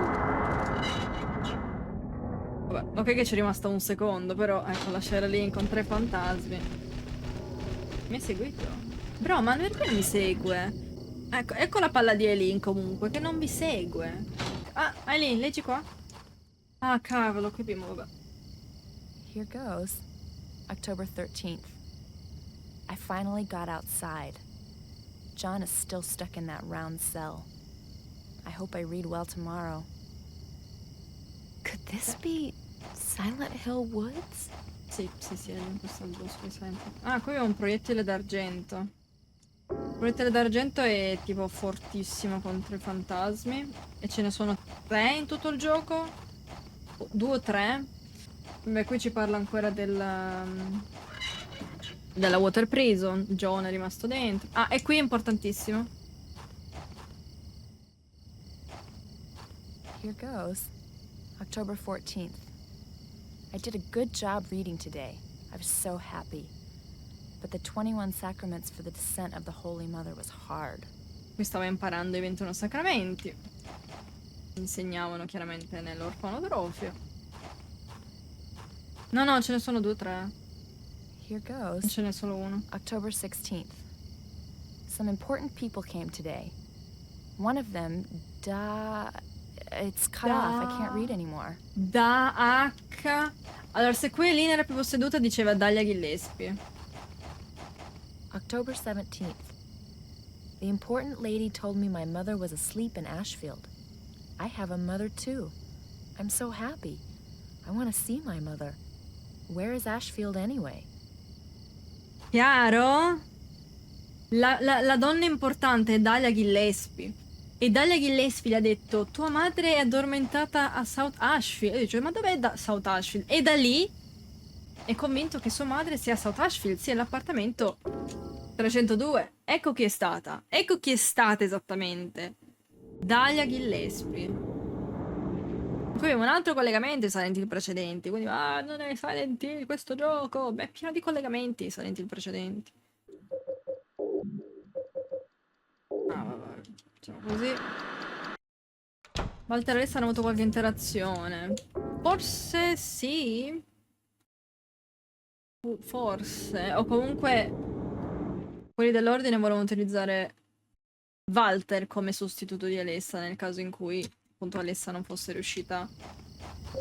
Speaker 1: Vabbè, ok che ci è rimasta un secondo, però ecco, lasciare lì con 3 fantasmi. Mi ha seguito? Bro, ma perché mi segue? Ecco la palla di Aileen comunque, che non mi segue. Ah, Aileen, leggi qua. Ah, cavolo, qui abbiamo, vabbè.
Speaker 2: Here goes. October 13th. I finally got outside. John is still stuck in that round cell. I hope I read well tomorrow. Could this be Silent Hill Woods?
Speaker 1: Sì, in questo bosco sempre. Ah, qui ho un proiettile d'argento. Il proiettile d'argento è tipo fortissimo contro i fantasmi. E ce ne sono 3 in tutto il gioco. 2 o 3. Beh, qui ci parla ancora della Water Prison. John è rimasto dentro. Ah, e qui è importantissimo.
Speaker 2: Here goes. October 14th. I did a good job reading today. I was so happy. But the 21 sacraments for the descent of the Holy Mother was hard.
Speaker 1: Qui stava imparando i 21 sacramenti. Insegnavano chiaramente nell'orfanotrofio. No, ce ne sono 2 o 3.
Speaker 2: Here
Speaker 1: Non
Speaker 2: goes.
Speaker 1: ce n'è solo uno.
Speaker 2: October 16th. Some important people came today. One of them, it's cut off. I can't read anymore. Allora, se qui Aileen era più posseduta, diceva Dahlia Gillespie. October 17th. The important lady told me my mother was asleep in Ashfield. I have a mother too. I'm so happy. I want to see my mother. Where is Ashfield anyway?
Speaker 1: Chiaro? La donna importante è Dahlia Gillespie. E Dahlia Gillespie gli ha detto: tua madre è addormentata a South Ashfield. E dice: ma dov'è South Ashfield? E da lì è convinto che sua madre sia a South Ashfield, sia all'appartamento 302. Ecco chi è stata. Ecco chi è stata esattamente. Dahlia Gillespie. Qui abbiamo un altro collegamento ai Silent Hill precedenti. Quindi, non è Silent Hill questo gioco. Beh, è pieno di collegamenti ai Silent Hill precedenti. Vabbè. Facciamo così. Walter e Alessa hanno avuto qualche interazione. Forse sì. Forse. O comunque quelli dell'ordine volevano utilizzare Walter come sostituto di Alessa nel caso in cui appunto Alessa non fosse riuscita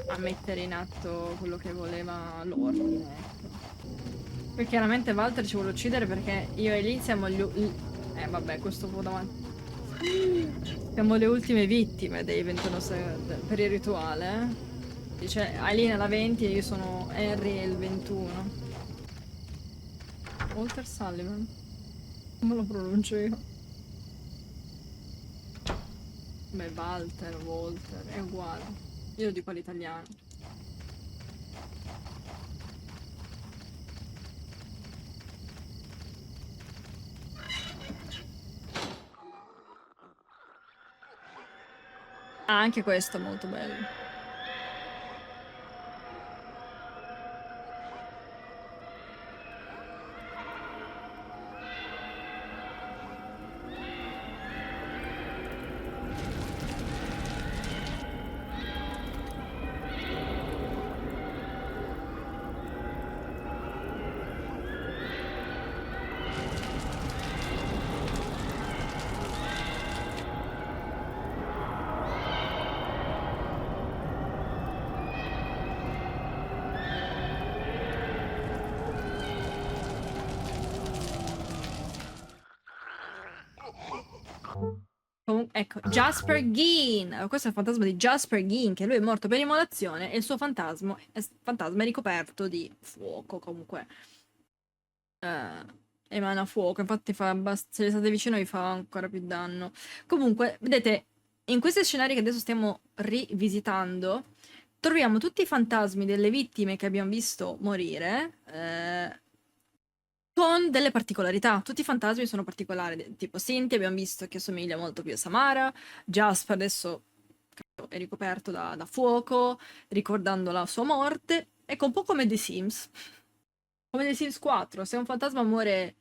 Speaker 1: a mettere in atto quello che voleva l'ordine, ecco. Poi chiaramente Walter ci vuole uccidere perché io e Lee siamo gli vabbè, questo può davanti. Siamo le ultime vittime dei 21 per il rituale. Dice Aileen è la 20 e io sono Harry e il 21. Walter Sullivan. Come lo pronuncio io? Beh, Walter, è uguale. Io lo dico all'italiano. Ah, anche questo è molto bello. Ecco, Jasper Gein. Questo è il fantasma di Jasper Gein, che lui è morto per immolazione e il suo fantasma è ricoperto di fuoco, comunque. Emana fuoco, infatti se le state vicino vi fa ancora più danno. Comunque, vedete, in questi scenari che adesso stiamo rivisitando, troviamo tutti i fantasmi delle vittime che abbiamo visto morire, con delle particolarità. Tutti i fantasmi sono particolari, tipo Cynthia abbiamo visto che somiglia molto più a Samara, Jasper adesso è ricoperto da fuoco, ricordando la sua morte, ecco un po' come The Sims. Come The Sims 4, se un fantasma muore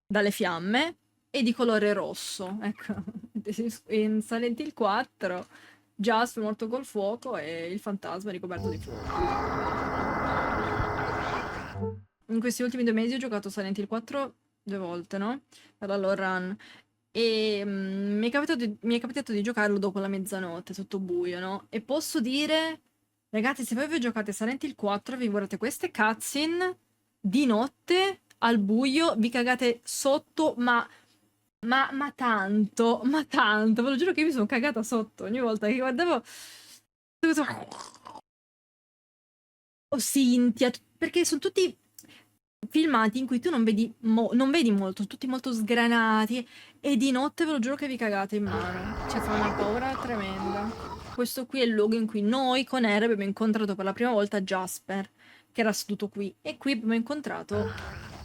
Speaker 1: dalle fiamme è di colore rosso, ecco. In Silent Hill 4 Jasper è morto col fuoco e il fantasma è ricoperto di fuoco. In questi ultimi 2 mesi ho giocato Silent Hill 4 2 volte, no? Per la lore run. E mi è capitato di giocarlo dopo la mezzanotte, sotto buio, no? E posso dire, ragazzi, se voi vi giocate Silent Hill 4 vi guardate queste cutscene di notte, al buio, vi cagate sotto, ma tanto, ve lo giuro che io mi sono cagata sotto ogni volta che guardavo... O Cynthia, perché sono tutti filmati in cui tu non vedi, non vedi molto, tutti molto sgranati e di notte ve lo giuro che vi cagate in mano. Cioè fa una paura tremenda. Questo qui è il luogo in cui noi con Ere abbiamo incontrato per la prima volta Jasper, che era seduto qui, e qui abbiamo incontrato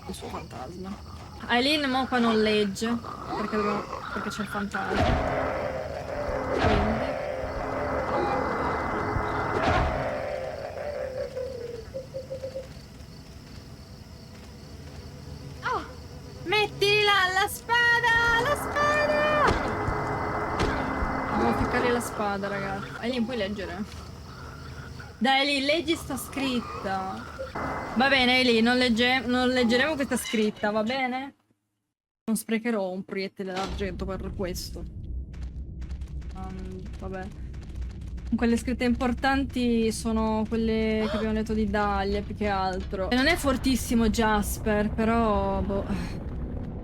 Speaker 1: il suo fantasma. Aileen mo qua non legge, perché c'è il fantasma. Quindi... Metti la spada! La spada! Devo ficcare la spada, ragazzi. Aileen, puoi leggere? Dai, Aileen, leggi sta scritta. Va bene, Aileen, non leggeremo questa scritta, va bene? Non sprecherò un proiettile d'argento per questo. Vabbè. Quelle scritte importanti sono quelle che abbiamo letto di Dahlia, più che altro. E non è fortissimo Jasper, però... boh...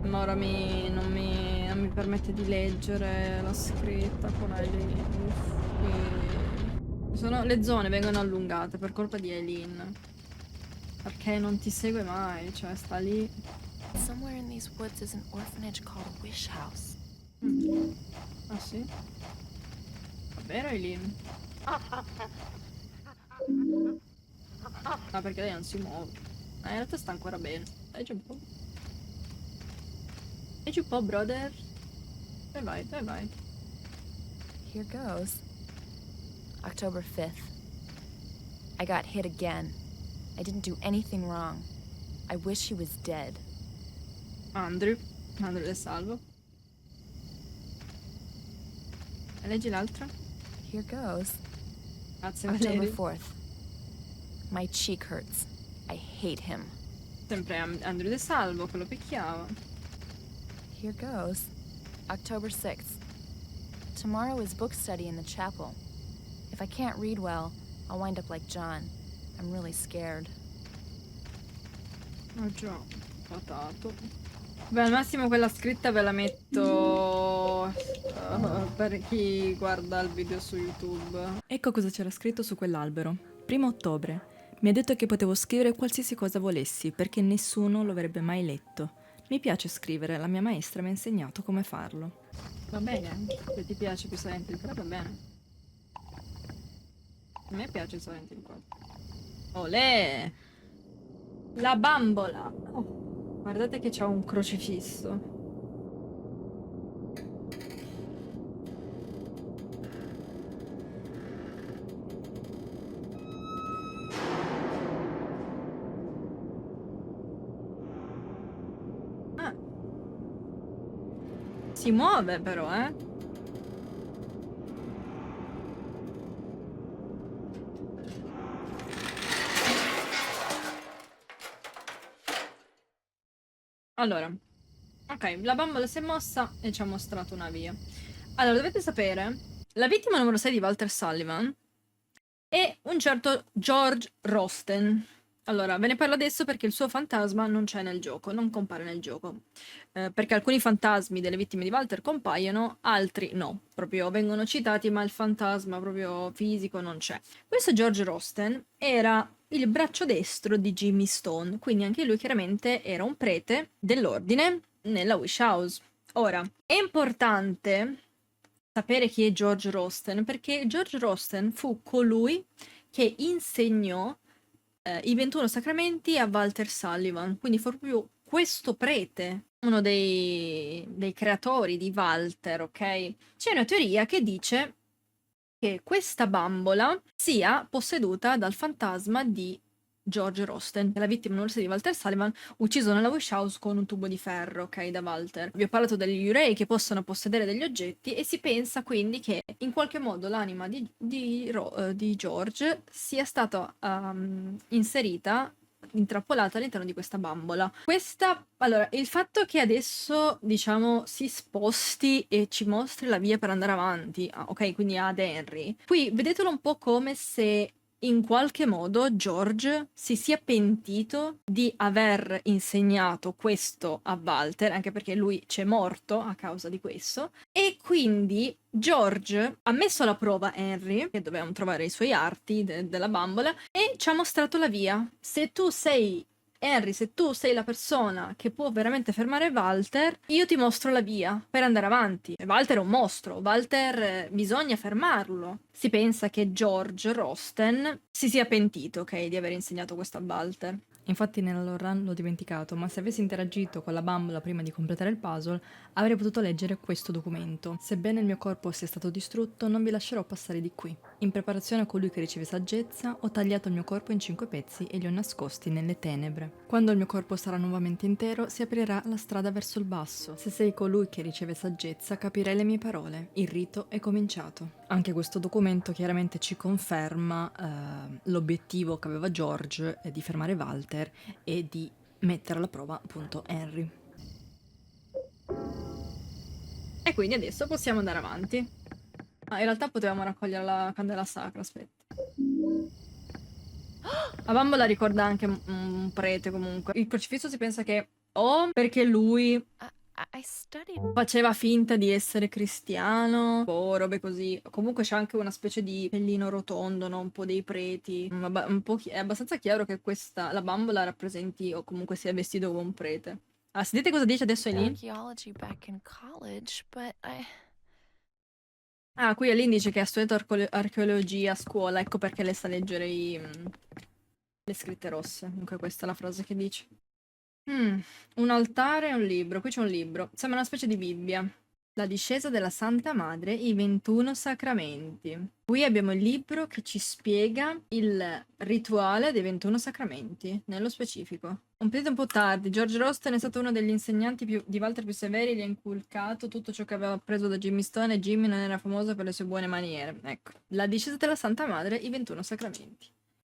Speaker 1: Ma ora non mi permette di leggere la scritta con Aileen. Le zone vengono allungate per colpa di Aileen. Perché non ti segue mai, cioè sta lì.
Speaker 2: Somewhere in these woods is an orphanage called Wish House.
Speaker 1: Ah sì? Va bene Aileen? Ah, perché lei non si muove. In realtà sta ancora bene. Leggi un po'. Leggi un po', brother. Dove vai?
Speaker 2: Here goes. October 5th. I got hit again. I didn't do anything wrong. I wish he was dead.
Speaker 1: Andrew De Salvo. E leggi l'altra?
Speaker 2: Here goes.
Speaker 1: Grazie,
Speaker 2: October
Speaker 1: Valerio.
Speaker 2: 4th. My cheek hurts. I hate him.
Speaker 1: Sempre Andrew De Salvo, che lo picchiava.
Speaker 2: Here goes. October 6th. Tomorrow is book study in the chapel. If I can't read well, I'll wind up like John. I'm really scared.
Speaker 1: Oh già, patato. Beh, al massimo quella scritta ve la metto per chi guarda il video su YouTube. Ecco cosa c'era scritto su quell'albero. 1° ottobre. Mi ha detto che potevo scrivere qualsiasi cosa volessi, perché nessuno lo avrebbe mai letto. Mi piace scrivere, la mia maestra mi ha insegnato come farlo. Va bene, se ti piace più Silent Hill 3 va bene. A me piace Silent Hill 4. Olè! La bambola! Oh, guardate che c'ha un crocifisso. Ah. Si muove però, eh? Allora, ok, la bambola si è mossa e ci ha mostrato una via. Allora, dovete sapere, la vittima numero 6 di Walter Sullivan è un certo George Rosten. Allora, ve ne parlo adesso perché il suo fantasma non c'è nel gioco, non compare nel gioco. Perché alcuni fantasmi delle vittime di Walter compaiono, altri no. Proprio vengono citati, ma il fantasma proprio fisico non c'è. Questo George Rosten era il braccio destro di Jimmy Stone, quindi anche lui chiaramente era un prete dell'ordine nella Wish House. Ora, è importante sapere chi è George Rosten, perché George Rosten fu colui che insegnò i 21 sacramenti a Walter Sullivan, quindi fu proprio questo prete, uno dei creatori di Walter, ok? C'è una teoria che dice che questa bambola sia posseduta dal fantasma di George Rosten, la vittima numero 6 di Walter Sullivan, ucciso nella Wish House con un tubo di ferro, ok, da Walter. Vi ho parlato degli Yurei che possono possedere degli oggetti e si pensa quindi che in qualche modo l'anima di George sia stata inserita, intrappolata all'interno di questa bambola. Allora, il fatto che adesso, diciamo, si sposti e ci mostri la via per andare avanti, ok, quindi ad Henry, qui vedetelo un po' come se in qualche modo George si sia pentito di aver insegnato questo a Walter, anche perché lui c'è morto a causa di questo, e quindi George ha messo alla prova Henry, che dovevamo trovare i suoi arti della bambola, e ci ha mostrato la via. Se tu sei Henry, se tu sei la persona che può veramente fermare Walter, io ti mostro la via per andare avanti. E Walter è un mostro, Walter bisogna fermarlo. Si pensa che George Rosten si sia pentito, ok, di aver insegnato questo a Walter.
Speaker 5: Infatti nella run l'ho dimenticato, ma se avessi interagito con la bambola prima di completare il puzzle, avrei potuto leggere questo documento. Sebbene il mio corpo sia stato distrutto, non vi lascerò passare di qui. In preparazione a colui che riceve saggezza, ho tagliato il mio corpo in 5 pezzi e li ho nascosti nelle tenebre. Quando il mio corpo sarà nuovamente intero, si aprirà la strada verso il basso. Se sei colui che riceve saggezza, capirai le mie parole. Il rito è cominciato. Anche questo documento chiaramente ci conferma l'obiettivo che aveva George di fermare Walter e di mettere alla prova appunto Henry.
Speaker 1: E quindi adesso possiamo andare avanti. In realtà potevamo raccogliere la candela sacra, aspetta. La bambola ricorda anche un prete comunque. Il crocifisso si pensa che perché lui
Speaker 2: I studied.
Speaker 1: faceva finta di essere cristiano, o robe così. Comunque c'è anche una specie di pellino rotondo, no? Un po' dei preti. È abbastanza chiaro che la bambola rappresenti o comunque sia vestito come un prete. Ah, sentite cosa dice adesso Eileen?
Speaker 2: Archaeology back in college, but
Speaker 1: Ah, qui Eileen dice che ha studiato archeologia a scuola, ecco perché le sa leggere le scritte rosse. Comunque questa è la frase che dice. Un altare e un libro. Qui c'è un libro. Sembra una specie di Bibbia. La discesa della Santa Madre, i 21 sacramenti. Qui abbiamo il libro che ci spiega il rituale dei 21 sacramenti, nello specifico. Un periodo un po' tardi, George Rosten è stato uno degli insegnanti di Walter più severi, gli ha inculcato tutto ciò che aveva appreso da Jimmy Stone e Jimmy non era famoso per le sue buone maniere. Ecco, la discesa della Santa Madre, i 21 sacramenti.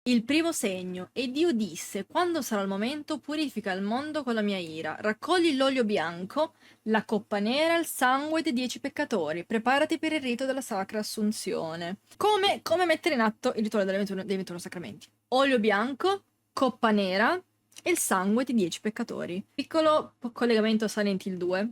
Speaker 1: Il primo segno, e Dio disse, quando sarà il momento, purifica il mondo con la mia ira, raccogli l'olio bianco, la coppa nera, il sangue dei 10 peccatori, preparati per il rito della sacra assunzione. Come mettere in atto il rituale dei 21 sacramenti? Olio bianco, coppa nera e il sangue dei 10 peccatori. Piccolo collegamento a Silent Hill 2.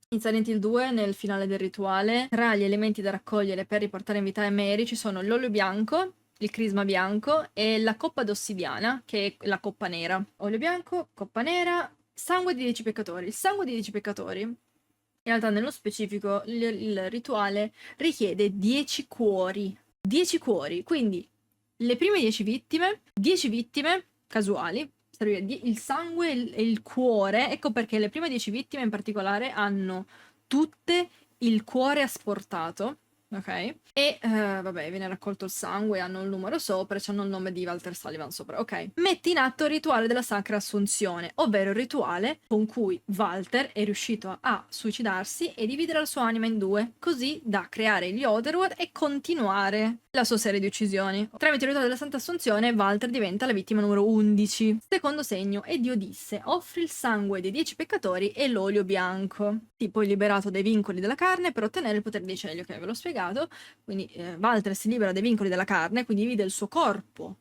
Speaker 1: In Silent Hill 2, nel finale del rituale, tra gli elementi da raccogliere per riportare in vita Mary ci sono l'olio bianco, il crisma bianco e la coppa d'ossidiana, che è la coppa nera. Olio bianco, coppa nera, sangue di 10 peccatori. Il sangue di 10 peccatori In realtà, nello specifico, il rituale richiede 10 cuori. 10 cuori, quindi le prime 10 vittime casuali, servire il sangue e il cuore. Ecco perché le prime 10 vittime in particolare hanno tutte il cuore asportato, ok? E vabbè, viene raccolto il sangue, hanno il numero sopra e hanno il nome di Walter Sullivan sopra, ok? Metti in atto il rituale della Sacra Assunzione, ovvero il rituale con cui Walter è riuscito a suicidarsi e dividere la sua anima in due, così da creare gli Otherworld e continuare la sua serie di uccisioni. Tramite il rituale della Santa Assunzione, Walter diventa la vittima numero 11. Secondo segno è Dio disse: offri il sangue dei 10 peccatori e l'olio bianco. Tipo liberato dai vincoli della carne per ottenere il potere dei cieli, ok, ve l'ho spiegato. Quindi Walter si libera dai vincoli della carne, quindi divide il suo corpo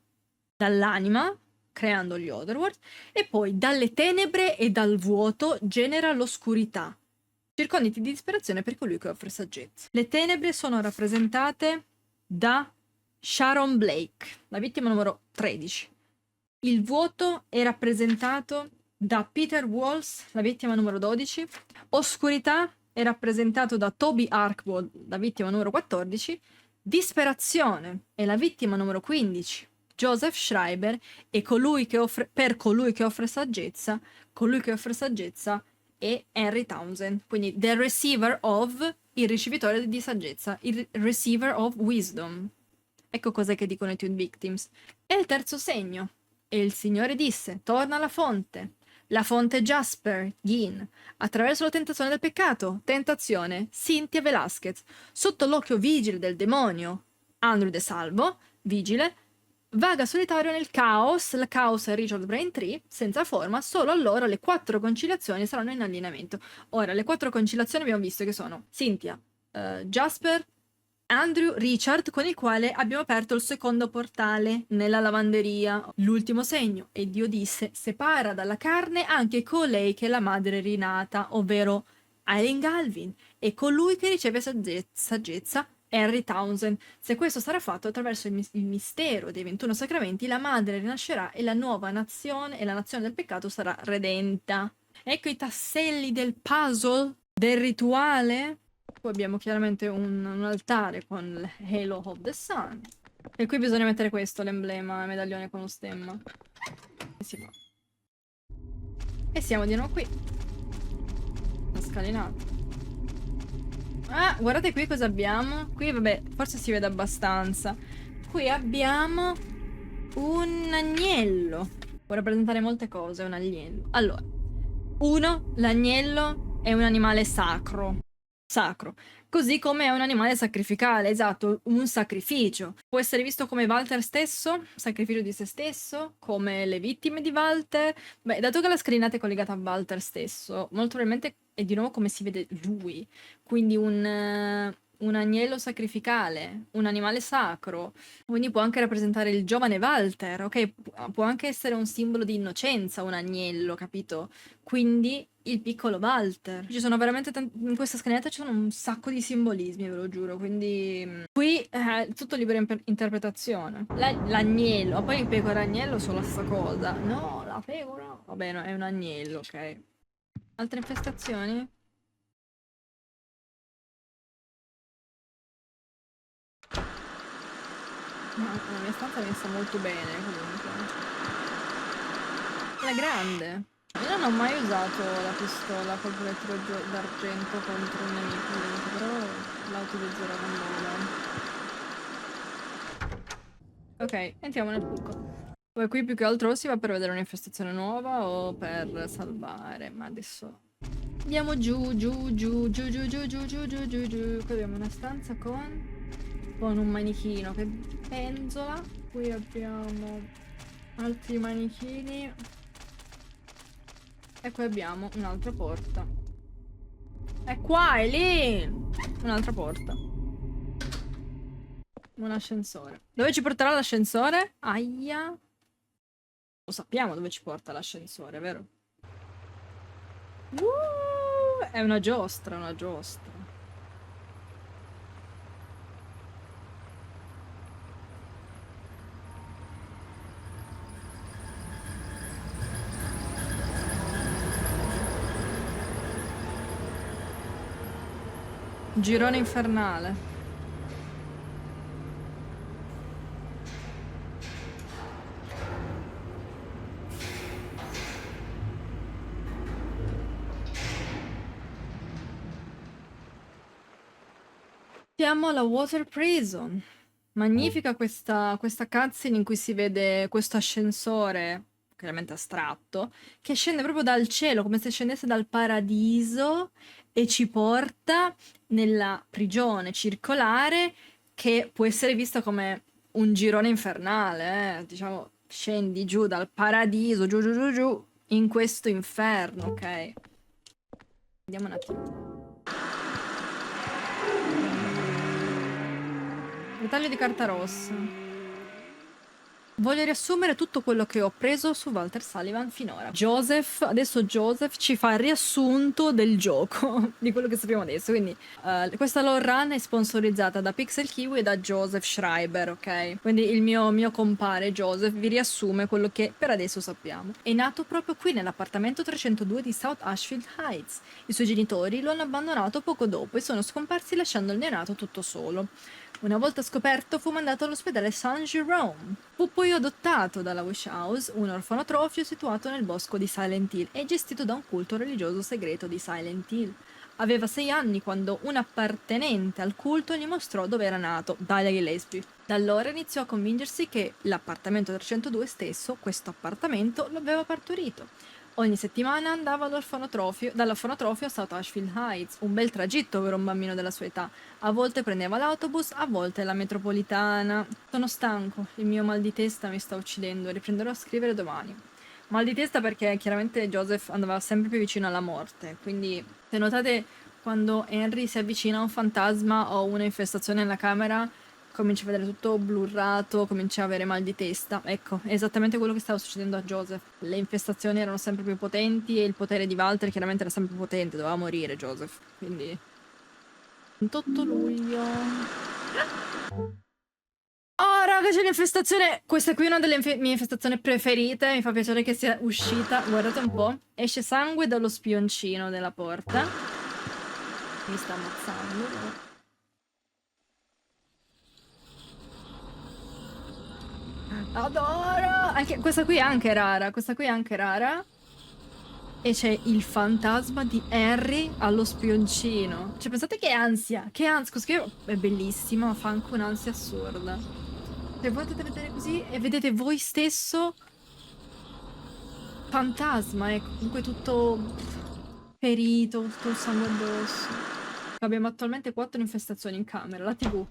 Speaker 1: dall'anima, creando gli Otherworld, e poi dalle tenebre e dal vuoto genera l'oscurità. Circondati di disperazione per colui che offre saggezza. Le tenebre sono rappresentate da Sharon Blake, la vittima numero 13. Il vuoto è rappresentato da Peter Walls, la vittima numero 12. Oscurità è rappresentato da Toby Arkwood, la vittima numero 14. Disperazione è la vittima numero 15. Joseph Schreiber è colui che offre saggezza. Colui che offre saggezza è Henry Townsend, quindi the receiver of, il ricevitore di saggezza, il receiver of wisdom. Ecco cos'è che dicono i Twin Victims. E il terzo segno. E il Signore disse: torna alla fonte. La fonte Jasper, Gin. Attraverso la tentazione del peccato, tentazione, Cynthia Velasquez. Sotto l'occhio vigile del demonio, Andrew De Salvo, vigile. Vaga solitario nel caos, il caos è Richard Braintree, senza forma, solo allora le 4 conciliazioni saranno in allineamento. Ora, le 4 conciliazioni abbiamo visto che sono Cynthia, Jasper, Andrew, Richard, con il quale abbiamo aperto il secondo portale nella lavanderia. L'ultimo segno, e Dio disse: separa dalla carne anche colei che è la madre rinata, ovvero Eileen Galvin, e colui che riceve saggezza, Henry Townsend. Se questo sarà fatto attraverso il mistero dei 21 sacramenti, la madre rinascerà e la nuova nazione e la nazione del peccato sarà redenta. Ecco i tasselli del puzzle, del rituale. Poi abbiamo chiaramente un altare con l'Halo of the Sun. Per cui bisogna mettere questo, l'emblema, il medaglione con lo stemma. E si fa. E siamo di nuovo qui. La scalinata. Ah, guardate qui cosa abbiamo. Qui, vabbè, forse si vede abbastanza. Qui abbiamo un agnello. Può rappresentare molte cose, un agnello. Allora, l'agnello è un animale sacro. Sacro. Così come è un animale sacrificale, esatto, un sacrificio. Può essere visto come Walter stesso, sacrificio di se stesso, come le vittime di Walter. Beh, dato che la scalinata è collegata a Walter stesso, molto probabilmente è di nuovo come si vede lui. Quindi un agnello sacrificale, un animale sacro. Quindi può anche rappresentare il giovane Walter, ok? Può anche essere un simbolo di innocenza, un agnello, capito? Quindi il piccolo Walter. Ci sono veramente in questa scalinata ci sono un sacco di simbolismi, ve lo giuro, quindi qui è tutto libera interpretazione. L'agnello, poi il pecora agnello sono la stessa cosa. No, la pecora, vabbè, no, è un agnello, ok. Altre infestazioni? No, la mia stanza è messa molto bene, comunque. La grande. Io non ho mai usato la pistola col proiettile d'argento contro un nemico, però la utilizzerò con modo. Ok, entriamo nel buco. Poi qui più che altro si va per vedere un'infestazione nuova o per salvare, ma adesso andiamo giù. Qui abbiamo una stanza con un manichino che penzola. Qui abbiamo altri manichini. E qui abbiamo un'altra porta. È qua, è lì! Un'altra porta. Un ascensore. Dove ci porterà l'ascensore? Aia. Lo sappiamo dove ci porta l'ascensore, vero? È una giostra, una giostra. Girone infernale. Siamo alla Water Prison. Magnifica questa cutscene in cui si vede questo ascensore, chiaramente astratto, che scende proprio dal cielo, come se scendesse dal paradiso e ci porta nella prigione circolare che può essere vista come un girone infernale, diciamo, scendi giù dal paradiso, giù giù giù giù, in questo inferno, ok? Vediamo un attimo. Ritaglio di carta rossa. Voglio riassumere tutto quello che ho preso su Walter Sullivan finora. Adesso Joseph ci fa il riassunto del gioco, di quello che sappiamo adesso. Quindi questa lore run è sponsorizzata da Pixel Kiwi e da Joseph Schreiber, ok? Quindi il mio compare Joseph vi riassume quello che per adesso sappiamo. È nato proprio qui nell'appartamento 302 di South Ashfield Heights. I suoi genitori lo hanno abbandonato poco dopo e sono scomparsi lasciando il neonato tutto solo. Una volta scoperto fu mandato all'ospedale Saint Jerome. Fu poi adottato dalla Wish House, un orfanotrofio situato nel bosco di Silent Hill e gestito da un culto religioso segreto di Silent Hill. Aveva 6 anni quando un appartenente al culto gli mostrò dove era nato, Dahlia Gillespie. Da allora iniziò a convincersi che l'appartamento 302 stesso, questo appartamento, lo aveva partorito. Ogni settimana andava dall'orfanotrofio a South Ashfield Heights, un bel tragitto per un bambino della sua età. A volte prendeva l'autobus, a volte la metropolitana. Sono stanco, il mio mal di testa mi sta uccidendo, riprenderò a scrivere domani. Mal di testa perché chiaramente Joseph andava sempre più vicino alla morte, quindi se notate quando Henry si avvicina a un fantasma o una infestazione nella camera, comincia a vedere tutto blurrato, comincia a avere mal di testa. Ecco, è esattamente quello che stava succedendo a Joseph. Le infestazioni erano sempre più potenti e il potere di Walter chiaramente era sempre più potente, doveva morire Joseph. Quindi 28 luglio. Oh raga, c'è l'infestazione. Questa qui è una delle mie infestazioni preferite. Mi fa piacere che sia uscita. Guardate un po'. Esce sangue dallo spioncino della porta. Mi sta ammazzando. Adoro! Anche, questa qui è anche rara. Questa qui è anche rara. E c'è il fantasma di Harry allo spioncino. Cioè, pensate che ansia. Che ansia. Questa qui è bellissima, ma fa anche un'ansia assurda. Se voi potete vedere così e vedete voi stesso fantasma, ecco, comunque tutto ferito, tutto il sangue addosso. Abbiamo attualmente 4 infestazioni in camera, la TV,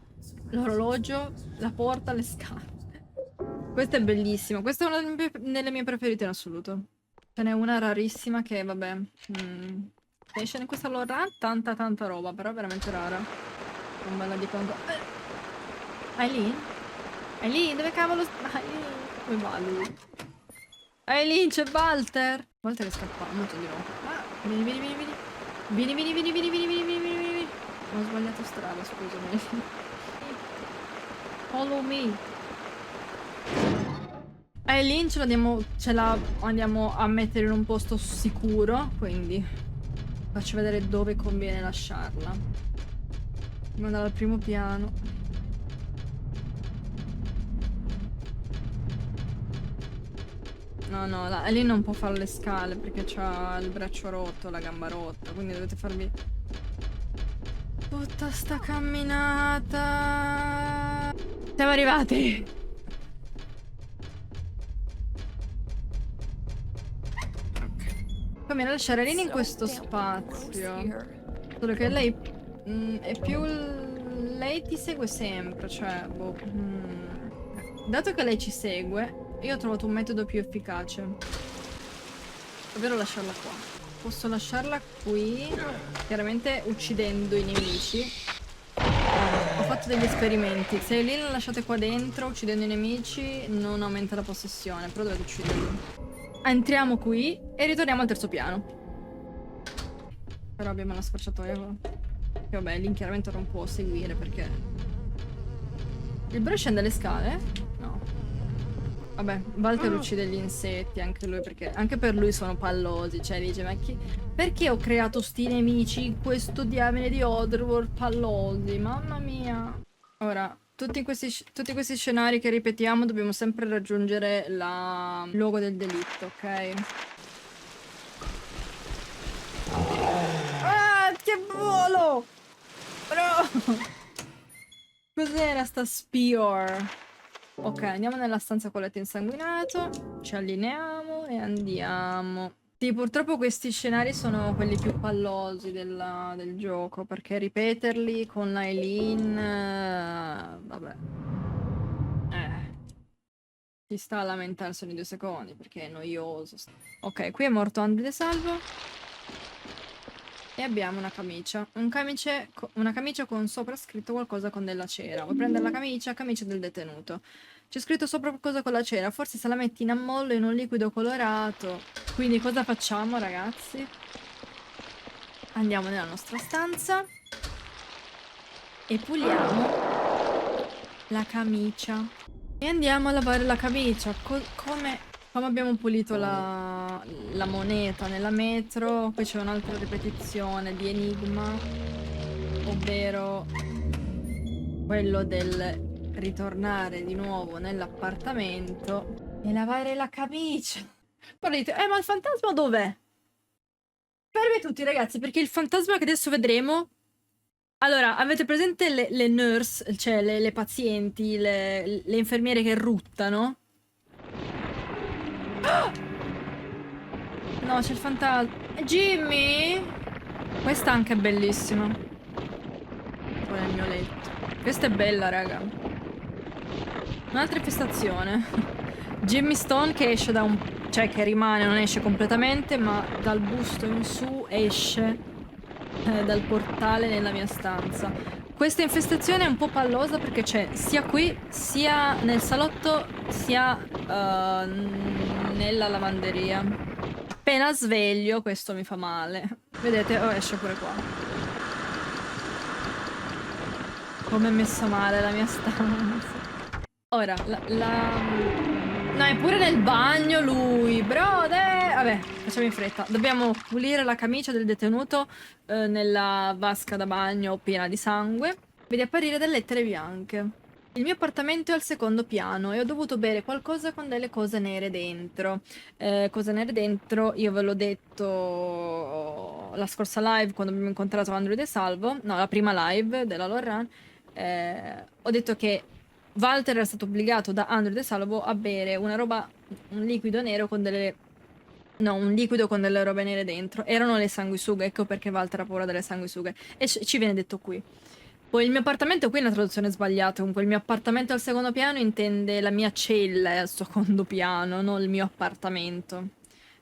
Speaker 1: l'orologio, la porta, le scale. Questa è bellissima, questa è una delle mie preferite in assoluto. Ce n'è una rarissima che, vabbè, esce in questa lore tanta roba, però è veramente rara. Non ve la dico ancora. Aileen? Aileen, dove cavolo... Aileen, dove va lui? Aileen, c'è Walter! Walter è scappato, molto di nuovo. Ah, vieni. Vieni. Ho sbagliato strada, scusami. Follow me. Aileen ce la andiamo a mettere in un posto sicuro, quindi faccio vedere dove conviene lasciarla. Dobbiamo andare al primo piano. No, lì non può fare le scale perché c'ha il braccio rotto, la gamba rotta, quindi dovete farvi tutta sta camminata. Siamo arrivati! Ok. Conviene lasciare Lynn in questo spazio. Solo che lei è più... Lei ti segue sempre, cioè... Boh, dato che lei ci segue... Io ho trovato un metodo più efficace, ovvero lasciarla qua. Posso lasciarla qui, chiaramente uccidendo i nemici. Ho fatto degli esperimenti. Se lì la lasciate qua dentro, uccidendo i nemici, non aumenta la possessione, però dovete ucciderli. Entriamo qui e ritorniamo al terzo piano. Però abbiamo una sfacciatoia qua. Che vabbè, lì chiaramente non può seguire perché... Il bro scende le scale? No. Vabbè, Walter uccide gli insetti, anche lui, perché anche per lui sono pallosi, cioè dice, ma perché ho creato sti nemici in questo diamine di Otherworld pallosi? Mamma mia. Ora, tutti questi scenari che ripetiamo dobbiamo sempre raggiungere il luogo del delitto, ok? Ah, che volo! Bro! Cos'era sta spear? Ok, andiamo nella stanza con letto insanguinato, ci allineiamo e andiamo. Sì, purtroppo questi scenari sono quelli più pallosi del gioco, perché ripeterli con Eileen... vabbè. Ci sta a lamentarsi ogni 2 secondi, perché è noioso. Ok, qui è morto Andrew De Salvo. E abbiamo una camicia. Una camicia con sopra scritto qualcosa con della cera. Vuoi prendere la camicia? Camicia del detenuto. C'è scritto sopra qualcosa con la cera. Forse se la metti in ammollo in un liquido colorato. Quindi cosa facciamo, ragazzi? Andiamo nella nostra stanza. E puliamo la camicia. E andiamo a lavare la camicia. Come abbiamo pulito la moneta nella metro, qui c'è un'altra ripetizione di enigma, ovvero quello del ritornare di nuovo nell'appartamento e lavare la camicia. Poi dite, ma il fantasma dov'è? Fermi tutti, ragazzi, perché il fantasma che adesso vedremo... Allora, avete presente le nurse, cioè le pazienti, le infermiere che ruttano? No, c'è il fantasma. Jimmy? Questa anche è bellissima. Poi nel mio letto. Questa è bella, raga. Un'altra infestazione. Jimmy Stone che esce da un... cioè che rimane, non esce completamente, ma dal busto in su esce dal portale nella mia stanza. Questa infestazione è un po' pallosa perché c'è sia qui, sia nel salotto, sia nella lavanderia. Appena sveglio, questo mi fa male. Vedete? Oh, esce pure qua. Come è messa male la mia stanza. Ora, no, è pure nel bagno lui, brother! Vabbè, facciamo in fretta. Dobbiamo pulire la camicia del detenuto nella vasca da bagno piena di sangue. Vedi apparire delle lettere bianche. Il mio appartamento è al 2º piano e ho dovuto bere qualcosa con delle cose nere dentro. Cose nere dentro, io ve l'ho detto la scorsa live quando abbiamo incontrato Andrew De Salvo. No, la prima live della Lorran. Ho detto che Walter era stato obbligato da Andrew De Salvo a bere un liquido nero con delle... No, un liquido con delle robe nere dentro. Erano le sanguisughe, ecco perché Walter ha paura delle sanguisughe. E ci viene detto qui. Poi il mio appartamento, qui è una traduzione sbagliata. Comunque il mio appartamento al 2º piano intende la mia cella è al 2º piano, non il mio appartamento.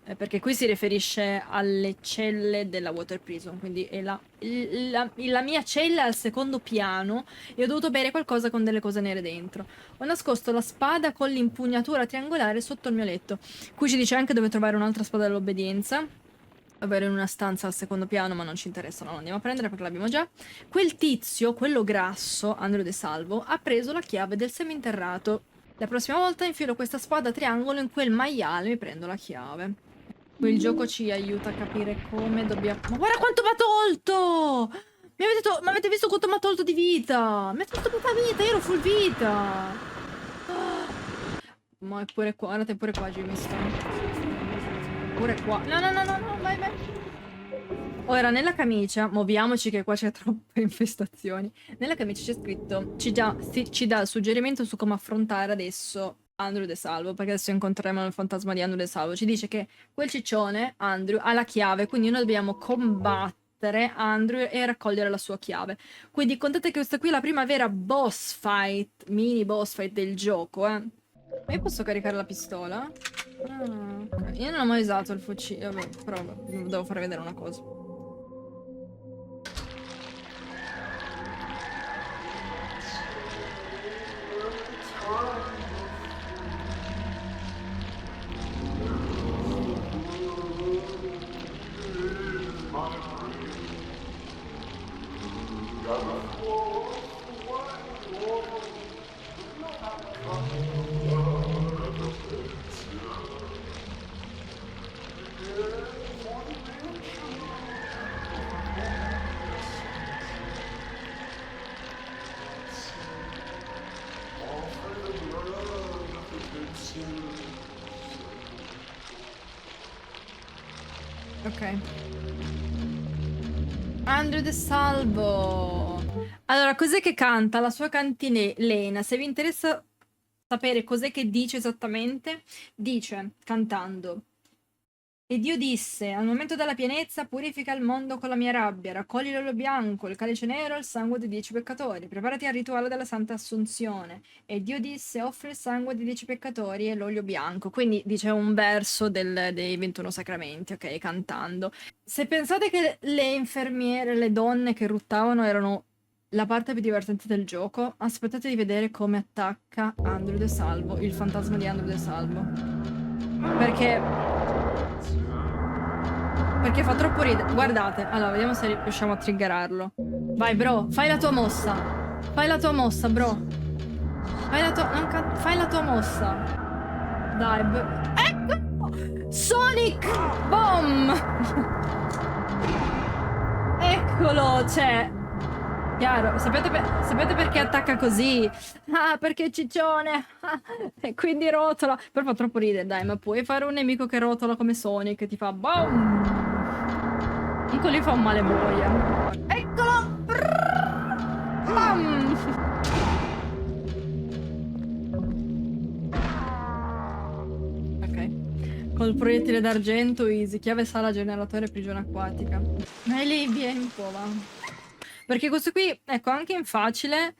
Speaker 1: Perché qui si riferisce alle celle della Water Prison, quindi è la mia cella è al 2º piano e ho dovuto bere qualcosa con delle cose nere dentro. Ho nascosto la spada con l'impugnatura triangolare sotto il mio letto. Qui ci dice anche dove trovare un'altra spada dell'obbedienza, ovvero in una stanza al 2º piano, ma non ci interessa, non la andiamo a prendere perché l'abbiamo già. Quel tizio, quello grasso, Andrew De Salvo, ha preso la chiave del seminterrato. La prossima volta infilo questa spada a triangolo in quel maiale e mi prendo la chiave. Qui il gioco ci aiuta a capire come dobbiamo... Ma guarda quanto mi ha tolto! Ma avete visto quanto mi ha tolto di vita? Mi ha tolto tutta vita, io ero full vita! Ma è pure qua, guardate pure qua Jimmy Stone. Pure qua. No, vai. Ora, nella camicia, muoviamoci che qua c'è troppe infestazioni. Nella camicia c'è scritto, ci dà il suggerimento su come affrontare adesso Andrew De Salvo, perché adesso incontreremo il fantasma di Andrew De Salvo. Ci dice che quel ciccione, Andrew, ha la chiave, quindi noi dobbiamo combattere Andrew e raccogliere la sua chiave. Quindi contate che questa qui è la prima vera boss fight, mini boss fight del gioco, Ma io posso caricare la pistola? Ah, okay. Io non ho mai usato il fucile, vabbè, però devo far vedere una cosa. Ok. Andrew De Salvo. Allora, cos'è che canta? La sua cantilena. Se vi interessa sapere cos'è che dice esattamente, dice, cantando: E Dio disse, al momento della pienezza purifica il mondo con la mia rabbia, raccogli l'olio bianco, il calice nero, il sangue dei 10 peccatori, preparati al rituale della Santa Assunzione. E Dio disse, offri il sangue dei 10 peccatori e l'olio bianco. Quindi dice un verso dei 21 sacramenti, ok, cantando. Se pensate che le infermiere, le donne che ruttavano erano la parte più divertente del gioco, aspettate di vedere come attacca Andrew De Salvo, il fantasma di Andrew De Salvo. Perché fa troppo ridere. Guardate, allora, vediamo se riusciamo a triggerarlo. Vai, bro, fai la tua mossa. Fai la tua mossa, bro. Fai la tua mossa. Dai, ecco! Sonic Boom! Eccolo, cioè... Chiaro, sapete perché attacca così? Ah, perché è ciccione! E quindi rotola. Però fa troppo ridere, dai, ma puoi fare un nemico che rotola come Sonic e ti fa BOOM! Comunque lui fa un male boia. Eccolo! Bam! Ok. Col proiettile d'argento, easy. Chiave sala, generatore, prigione acquatica. Ma è lì, vieni un po', va. Perché questo qui, ecco, anche in facile,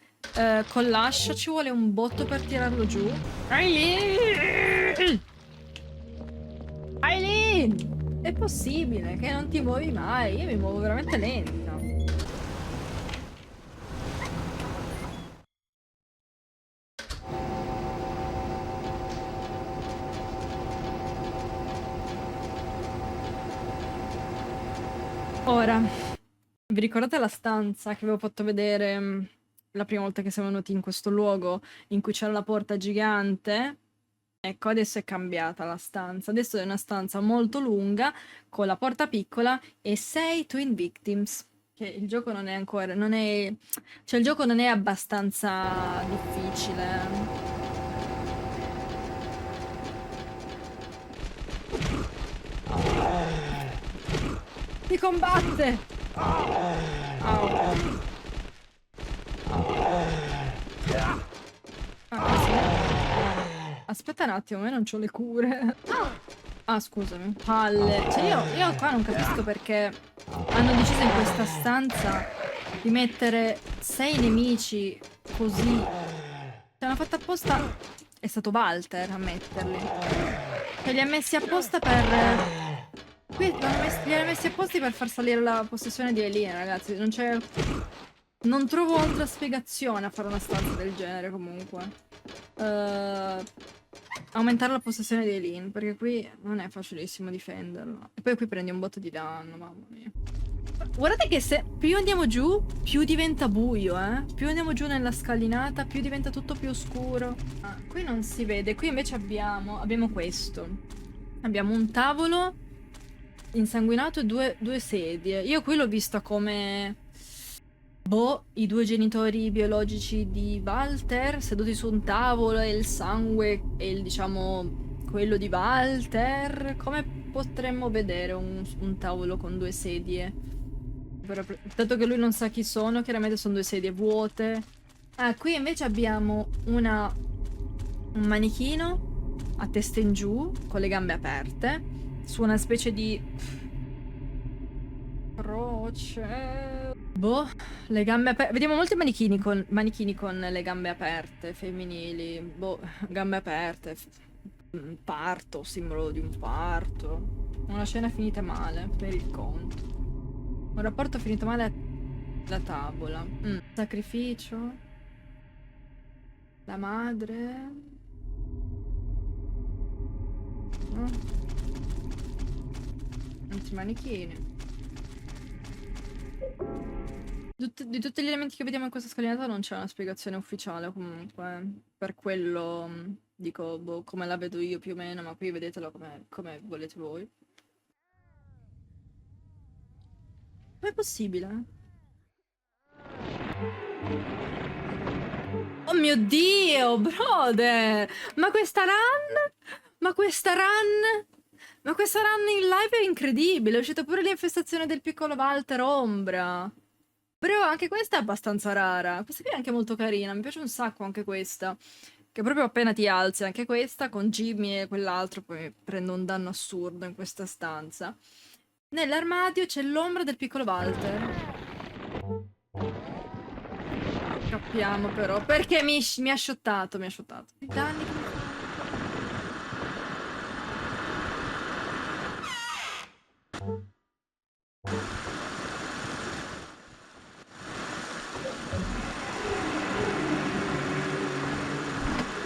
Speaker 1: con l'ascia ci vuole un botto per tirarlo giù. Aileen! Aileen! È possibile che non ti muovi mai? Io mi muovo veramente lenta. Ora, vi ricordate la stanza che avevo fatto vedere la prima volta che siamo venuti in questo luogo in cui c'era la porta gigante? Ecco, adesso è cambiata la stanza. Adesso è una stanza molto lunga con la porta piccola e 6 Twin Victims. Che il gioco non è ancora... Cioè il gioco non è abbastanza difficile. Si combatte! Au. Aspetta un attimo, io non c'ho le cure. Ah, scusami. Palle. Cioè io qua non capisco perché hanno deciso in questa stanza di mettere 6 nemici così. Cioè, hanno fatto apposta... È stato Walter a metterli. Cioè, li ha messi apposta per... Qui li hanno messi apposta per far salire la possessione di Eileen, ragazzi. Non c'è... Non trovo altra spiegazione a fare una stanza del genere, comunque. Aumentare la possessione di Eileen, perché qui non è facilissimo difenderla. E poi qui prendi un botto di danno, mamma mia. Guardate che se più andiamo giù, più diventa buio, Più andiamo giù nella scalinata, più diventa tutto più scuro. Ah, qui non si vede, qui invece abbiamo questo. Abbiamo un tavolo insanguinato e due sedie. Io qui l'ho vista come... Boh, i 2 genitori biologici di Walter seduti su un tavolo e il sangue e il, diciamo, quello di Walter. Come potremmo vedere un tavolo con 2 sedie? Dato che lui non sa chi sono, chiaramente sono 2 sedie vuote. Ah, qui invece abbiamo un manichino a testa in giù, con le gambe aperte, su una specie di... croce... Boh, le gambe aperte. Vediamo molti manichini con le gambe aperte, femminili. Boh, gambe aperte. Un parto, simbolo di un parto. Una scena finita male, per il conto. Un rapporto finito male alla tavola. Sacrificio. La madre. No. Altri manichini. Di tutti gli elementi che vediamo in questa scalinata non c'è una spiegazione ufficiale comunque. Per quello dico, boh, come la vedo io più o meno, ma qui vedetelo come volete voi. Com'è possibile? Oh mio Dio, brother! Ma questa run? Ma questa run? Ma questa run in live è incredibile, è uscita pure l'infestazione del piccolo Walter Ombra. Però anche questa è abbastanza rara. Questa qui è anche molto carina, mi piace un sacco anche questa. Che proprio appena ti alzi, anche questa, con Jimmy e quell'altro, poi prendo un danno assurdo in questa stanza. Nell'armadio c'è l'ombra del piccolo Walter. Scappiamo però, perché mi ha shottato, mi ha shottato. I danni che mi fa.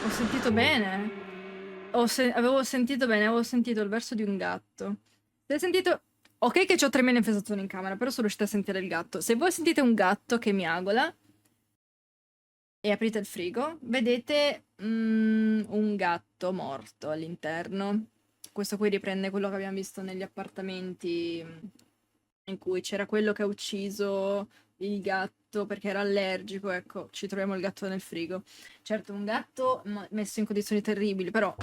Speaker 1: Ho sentito bene. Avevo sentito bene, avevo sentito il verso di un gatto. Se hai sentito... Ok che ho 3.000 infestazioni in camera, però sono riuscita a sentire il gatto. Se voi sentite un gatto che miagola e aprite il frigo, vedete un gatto morto all'interno. Questo qui riprende quello che abbiamo visto negli appartamenti in cui c'era quello che ha ucciso il gatto perché era allergico. Ecco, ci troviamo il gatto nel frigo. Certo, un gatto messo in condizioni terribili, però...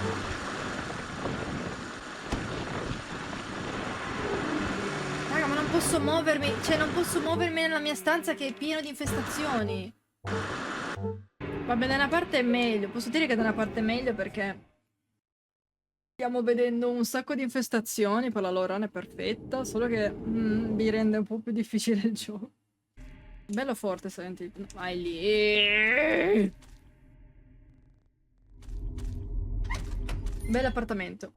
Speaker 1: Raga, ma non posso muovermi, cioè non posso muovermi nella mia stanza che è pieno di infestazioni. Vabbè, da una parte è meglio, posso dire che da una parte è meglio perché stiamo vedendo un sacco di infestazioni, poi la loro run è perfetta, solo che vi rende un po' più difficile il gioco. Bello forte, senti. Vai lì. Bello appartamento.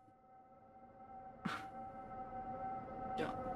Speaker 1: Già.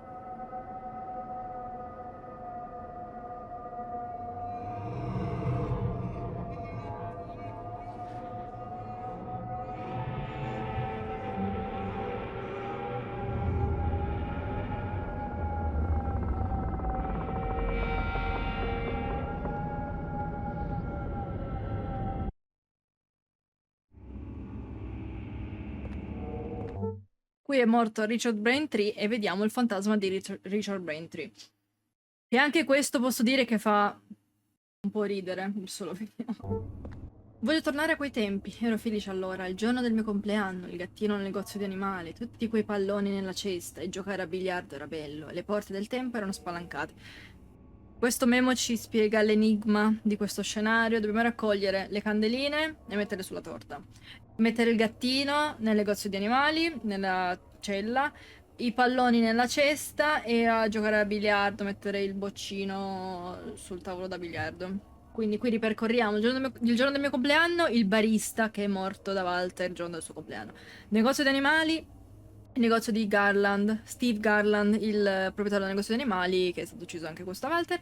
Speaker 1: Qui è morto Richard Braintree e vediamo il fantasma di Richard Braintree. E anche questo posso dire che fa un po' ridere, solo vediamo. Voglio tornare a quei tempi, ero felice allora, il giorno del mio compleanno, il gattino nel negozio di animali, tutti quei palloni nella cesta, e giocare a biliardo era bello, e le porte del tempo erano spalancate. Questo memo ci spiega l'enigma di questo scenario, dobbiamo raccogliere le candeline e metterle sulla torta. Mettere il gattino nel negozio di animali, nella cella, i palloni nella cesta e a giocare a biliardo, mettere il boccino sul tavolo da biliardo. Quindi qui ripercorriamo il giorno del mio compleanno, il barista che è morto da Walter il giorno del suo compleanno. Negozio di animali, il negozio di Garland, Steve Garland, il proprietario del negozio di animali, che è stato ucciso anche questo Walter.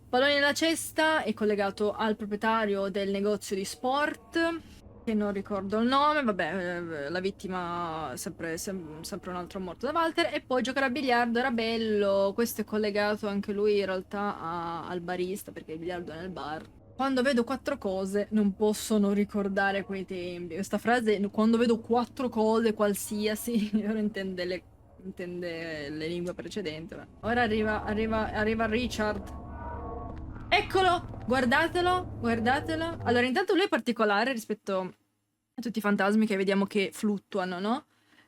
Speaker 1: Pallone nella cesta è collegato al proprietario del negozio di sport, che non ricordo il nome, vabbè, la vittima sempre un altro morto da Walter. E poi giocare a biliardo era bello, questo è collegato anche lui in realtà al barista, perché il biliardo è nel bar. Quando vedo 4 cose non posso non ricordare quei tempi. Questa frase, quando vedo 4 cose qualsiasi, ora intende le lingue precedenti. Ora arriva Richard. Eccolo! Guardatelo. Allora, intanto lui è particolare rispetto a tutti i fantasmi che vediamo che fluttuano, no?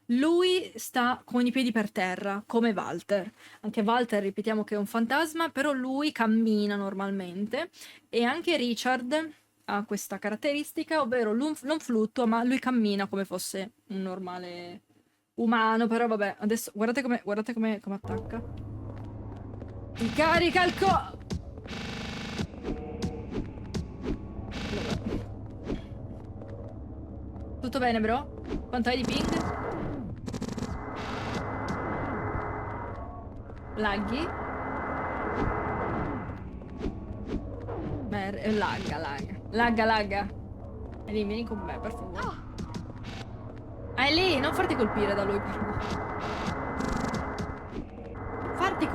Speaker 1: Lui sta con i piedi per terra, come Walter. Anche Walter, ripetiamo che è un fantasma, però lui cammina normalmente. E anche Richard ha questa caratteristica, ovvero non fluttua, ma lui cammina come fosse un normale umano. Però vabbè, adesso guardate come attacca. Ricarica il Tutto bene, bro? Quanto hai di ping? Laghi? Beh, lagga. Vieni con me, per favore. Ah, è lì, non farti colpire da lui, per favore. Vabbè,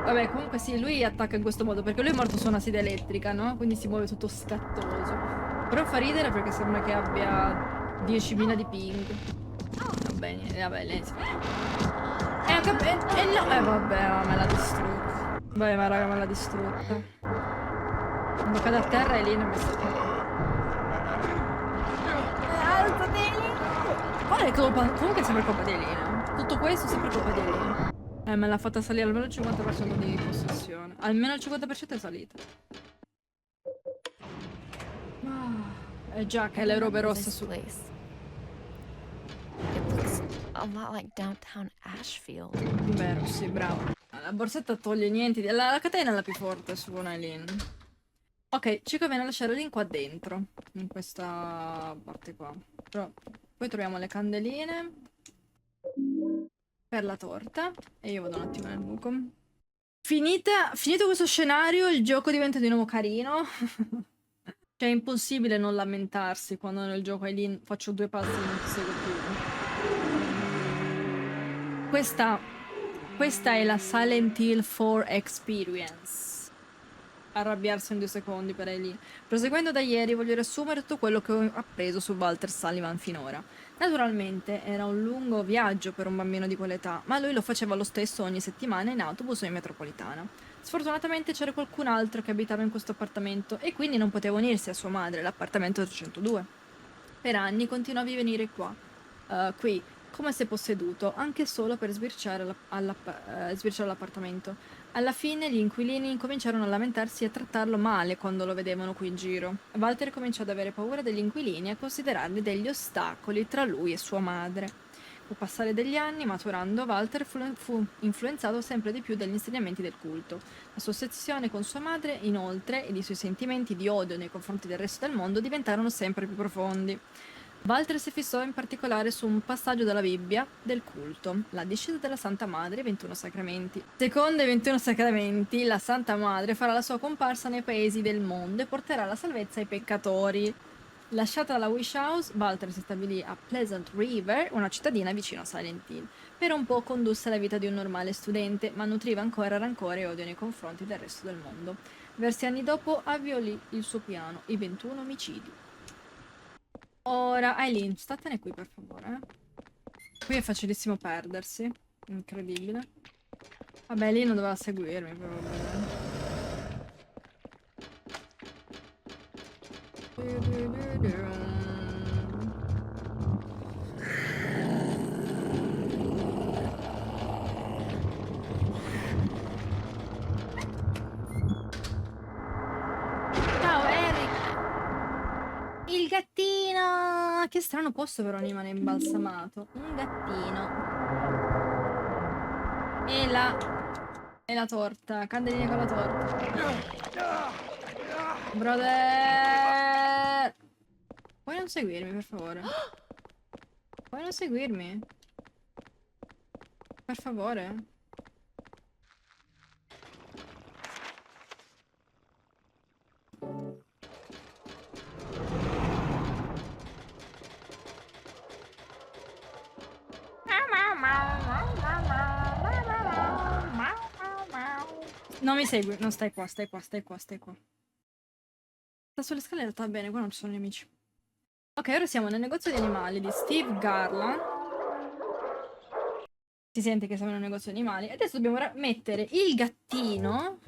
Speaker 1: vabbè, comunque sì, lui attacca in questo modo, perché lui è morto su una sede elettrica, no? Quindi si muove tutto scattoso. Però fa ridere perché sembra che abbia 10.000 di ping. Va bene, vabbè, lei si... no, vabbè, ma me l'ha distrutta. Vabbè, ma raga, me l'ha distrutta. Quando cade a terra e lì non mi sta... Alzati! è colpa, comunque è sempre colpa di Elina. Tutto questo è sempre colpa di Elina. Me l'ha fatta salire almeno il 50% di possessione. Almeno il 50% è salita. È già che
Speaker 2: I
Speaker 1: le robe
Speaker 2: remember
Speaker 1: rosse
Speaker 2: this
Speaker 1: su...
Speaker 2: place. It looks a lot like downtown Ashfield.
Speaker 1: Vero, sì, bravo. La borsetta toglie niente. La catena è la più forte su Eileen. Ok, ci conviene lasciare Eileen qua dentro. In questa parte qua. Però poi troviamo le candeline. Per la torta. E io vado un attimo nel buco. Finito questo scenario, il gioco diventa di nuovo carino. Cioè, è impossibile non lamentarsi quando nel gioco Eileen faccio 2 passi e non ti seguo più. Questa è la Silent Hill 4 Experience. Arrabbiarsi in 2 secondi per Eileen. Proseguendo da ieri, voglio riassumere tutto quello che ho appreso su Walter Sullivan finora. Naturalmente era un lungo viaggio per un bambino di quell'età, ma lui lo faceva lo stesso ogni settimana in autobus o in metropolitana. Sfortunatamente c'era qualcun altro che abitava in questo appartamento e quindi non poteva unirsi a sua madre, l'appartamento 302. Per anni continuavi a venire qui, come se posseduto, anche solo per sbirciare l'appartamento. Alla fine gli inquilini incominciarono a lamentarsi e a trattarlo male quando lo vedevano qui in giro. Walter cominciò ad avere paura degli inquilini e a considerarli degli ostacoli tra lui e sua madre. Col passare degli anni, maturando, Walter fu influenzato sempre di più dagli insegnamenti del culto. La sua ossessione con sua madre, inoltre, ed i suoi sentimenti di odio nei confronti del resto del mondo diventarono sempre più profondi. Walter si fissò in particolare su un passaggio della Bibbia del culto, la discesa della Santa Madre e i 21 Sacramenti. Secondo i 21 Sacramenti, la Santa Madre farà la sua comparsa nei paesi del mondo e porterà la salvezza ai peccatori. Lasciata la Wish House, Walter si stabilì a Pleasant River, una cittadina vicino a Silent Hill. Per un po' condusse la vita di un normale studente, ma nutriva ancora rancore e odio nei confronti del resto del mondo. Diversi anni dopo avviò lì il suo piano, i 21 omicidi. Ora, Eileen, statene qui per favore. Qui è facilissimo perdersi. Incredibile. Vabbè, lì non doveva seguirmi, probabilmente. Ciao, Eric! Il gattino! Che strano posto per un animale imbalsamato. Un gattino. E la torta. Candeline con la torta. Brother! Puoi non seguirmi, per favore? Puoi non seguirmi? Per favore? Non mi segui, non stai qua, stai qua, stai qua, stai qua. Sta sulle scale in realtà bene, qua non ci sono gli amici. Ok, ora siamo nel negozio di animali di Steve Garland. Si sente che siamo in un negozio di animali. Adesso dobbiamo mettere il gattino